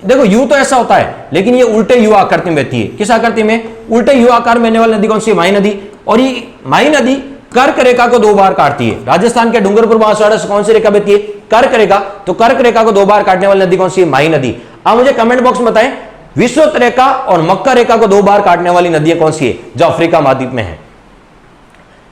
देखो यू तो ऐसा होता है, लेकिन ये उल्टे यू आकृति में बहती है। किस आकृति में? उल्टे यू आकार में बहने वाली नदी कौन सी है? माही नदी। और ये माही नदी कर्क रेखा को 2 बार काटती है। राजस्थान के डूंगरपुर बांसवाड़ा से कौन सी रेखा बहती है? कर्क रेखा। तो कर्क रेखा को 2 बार काटने वाली नदी कौन सी है? माही नदी। आप मुझे कमेंट बॉक्स में बताएं, विषुवत रेखा और मकर रेखा को 2 बार काटने वाली नदी कौन सी है जो अफ्रीका महाद्वीप में है?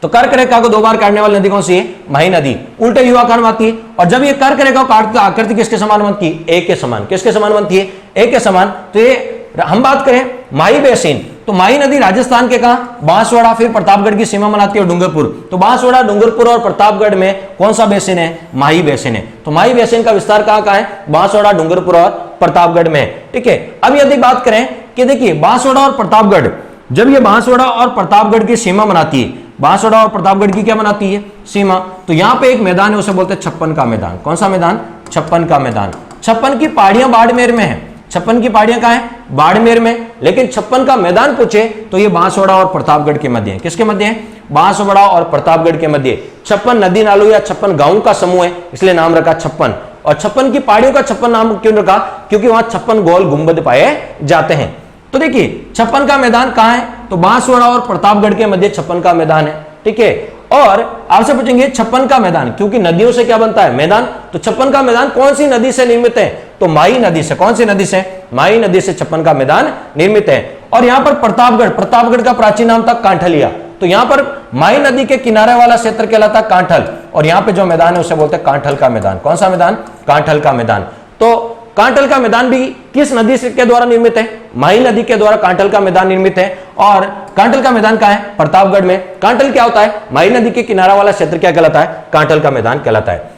तो कर्क रेखा को 2 बार काटने वाली नदी कौन सी है? माही नदी। उल्टे यू आकार में आती है। और जब ये कर्क रेखा को काटती है, आकृति किसके समान बनती है? ए के समान। किसके समान बनती है? ए के समान। तो ये हम बात करें माही बेसिन, तो माही नदी राजस्थान के कहां? बांसवाड़ा, फिर प्रतापगढ़ की सीमा बनाती है डूंगरपुर। तो बांसवाड़ा, डूंगरपुर और प्रतापगढ़ में कौन सा बेसिन है? माही बेसिन है। तो माही बेसिन का विस्तार कहां है? बांसवाड़ा, डूंगरपुर और प्रतापगढ़ में, ठीक है। अब यदि बात करें कि देखिए बांसवाड़ा और प्रतापगढ़, जब ये बांसवाड़ा और प्रतापगढ़ की सीमा बनाती है, बांसवाड़ा और प्रतापगढ़ की क्या बनाती है? सीमा। तो यहां पे एक मैदान है, उसे बोलते हैं 56 का मैदान। कौन सा मैदान? 56 का मैदान। 56 की पहाड़ियां बाड़मेर में है। 56 की पहाड़ियां कहां है? बाड़मेर में। लेकिन 56 का मैदान पूछे तो ये बांसवाड़ा और प्रतापगढ़ के मध्य है। किसके मध्य है? बांसवाड़ा और प्रतापगढ़ के मध्य। 56 नदी नालों या 56 गांवों का समूह है, इसलिए नाम रखा 56। और 56 की पहाड़ियों का 56 नाम क्यों रखा? क्योंकि वहां 56 गोल गुंबद पाए जाते हैं। तो देखिए 56 का मैदान कहां है? तो बांसवाड़ा और प्रतापगढ़ के मध्य 56 का मैदान है, ठीक है। और आपसे पूछेंगे 56 का मैदान, क्योंकि नदियों से क्या बनता है? मैदान। तो 56 का मैदान कौन सी नदी से निर्मित है? तो माही नदी से। कौन सी नदी से? माही नदी से 56 का मैदान निर्मित है। और यहां पर प्रतापगढ़, प्रतापगढ़ का प्राचीन नाम था कांठलिया। तो यहां पर माही नदी के किनारे वाला क्षेत्र कहलाता कांठल, और यहां पे जो मैदान है उसे बोलते हैं कांठल का मैदान। कौन सा मैदान? कांठल का मैदान। तो कांठल का मैदान भी किस नदी से के द्वारा निर्मित है? माही नदी के द्वारा कांठल का मैदान निर्मित है। और कांठल का मैदान कहां है? प्रतापगढ़ में। कांठल क्या होता है? माही नदी के किनारा वाला क्षेत्र क्या कहलाता है? कांठल का मैदान कहलाता है।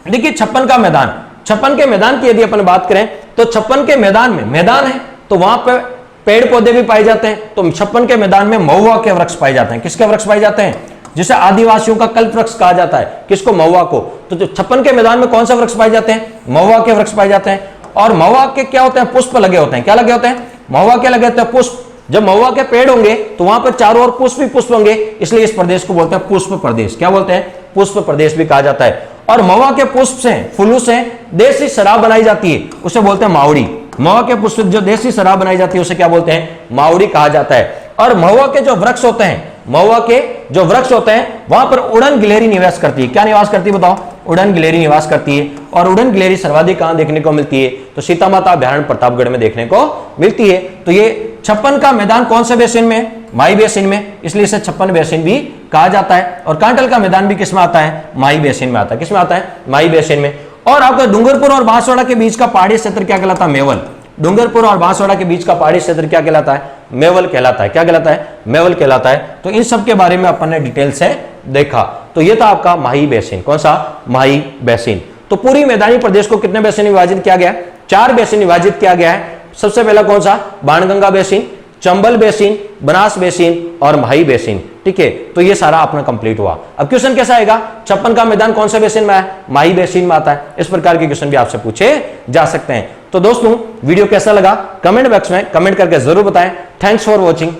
देखिए 56 का मैदान, 56 के मैदान की यदि अपन बात करें तो 56 के मैदान में मैदान है तो वहां पर पेड़ पौधे भी पाए जाते हैं। तो 56 के मैदान में महुआ के वृक्ष पाए जाते हैं। किसके वृक्ष पाए जाते हैं? जिसे आदिवासियों का कल्प वृक्ष कहा जाता है। किसको? महुआ को। तो 56 के मैदान में कौन सा वृक्ष पाए जाते हैं? महुआ के वृक्ष पाए जाते हैं। और महुआ के क्या होते हैं? पुष्प लगे होते हैं। क्या लगे होते हैं? महुआ के लगे होते हैं पुष्प। जब महुआ के पेड़ होंगे तो वहां पर चारों ओर पुष्प ही पुष्प होंगे, इसलिए इस प्रदेश को बोलते हैं पुष्प प्रदेश। क्या बोलते हैं? पुष्प प्रदेश भी कहा जाता है। और महुआ के पुष्प से, फूलों से देसी शराब बनाई जाती है, उसे बोलते हैं मावड़ी। महुआ के पुष्प जो देसी शराब बनाई जाती है उसे क्या बोलते हैं? मावड़ी कहा जाता है। और महुआ के जो वृक्ष होते हैं, महुआ के जो वृक्ष होते हैं वहां पर उड़न गिलहरी निवास करती है। क्या निवास करती है बताओ? उड़न गिलहरी निवास करती है। और उड़न गिलहरी सर्वाधिक कहां देखने को मिलती है? तो सीता माता अभ्यारण्य प्रतापगढ़ में देखने को मिलती है। तो ये 56 का मैदान कौन से बेसिन में? माई बेसिन में, इसलिए इसे 56 बेसिन भी कहा जाता है। और कांटल का मैदान भी किसमें आता है? माई बेसिन में आता है। किसमें आता है? माई बेसिन में। और आपका डूंगरपुर और बांसवाड़ा के बीच का पहाड़ी क्षेत्र क्या कहलाता है? मेवल। डूंगरपुर और बांसवाड़ा के बीच का पहाड़ी क्षेत्र क्या कहलाता है? मेवल कहलाता है। क्या कहलाता है? मेवल कहलाता है। तो इन सब के बारे में अपन ने डिटेल से देखा। तो ये था आपका माही बेसिन। कौन सा? माही बेसिन। तो पूरी मैदानी प्रदेश को कितने बेसिन विभाजित किया गया? 4 बेसिन विभाजित किया गया है। सबसे पहला कौन सा? Banganga basin, Chambal basin, Banas basin और माही बेसिन। ठीक है, तो ये सारा अपना कंप्लीट हुआ। अब क्वेश्चन कैसा आएगा? 56 का मैदान कौन से बेसिन में है? माही बेसिन में आता है। इस प्रकार के क्वेश्चन भी आपसे पूछे जा सकते हैं। तो दोस्तों वीडियो कैसा लगा कमेंट बॉक्स में कमेंट करके जरूर बताएं। Thanks for watching.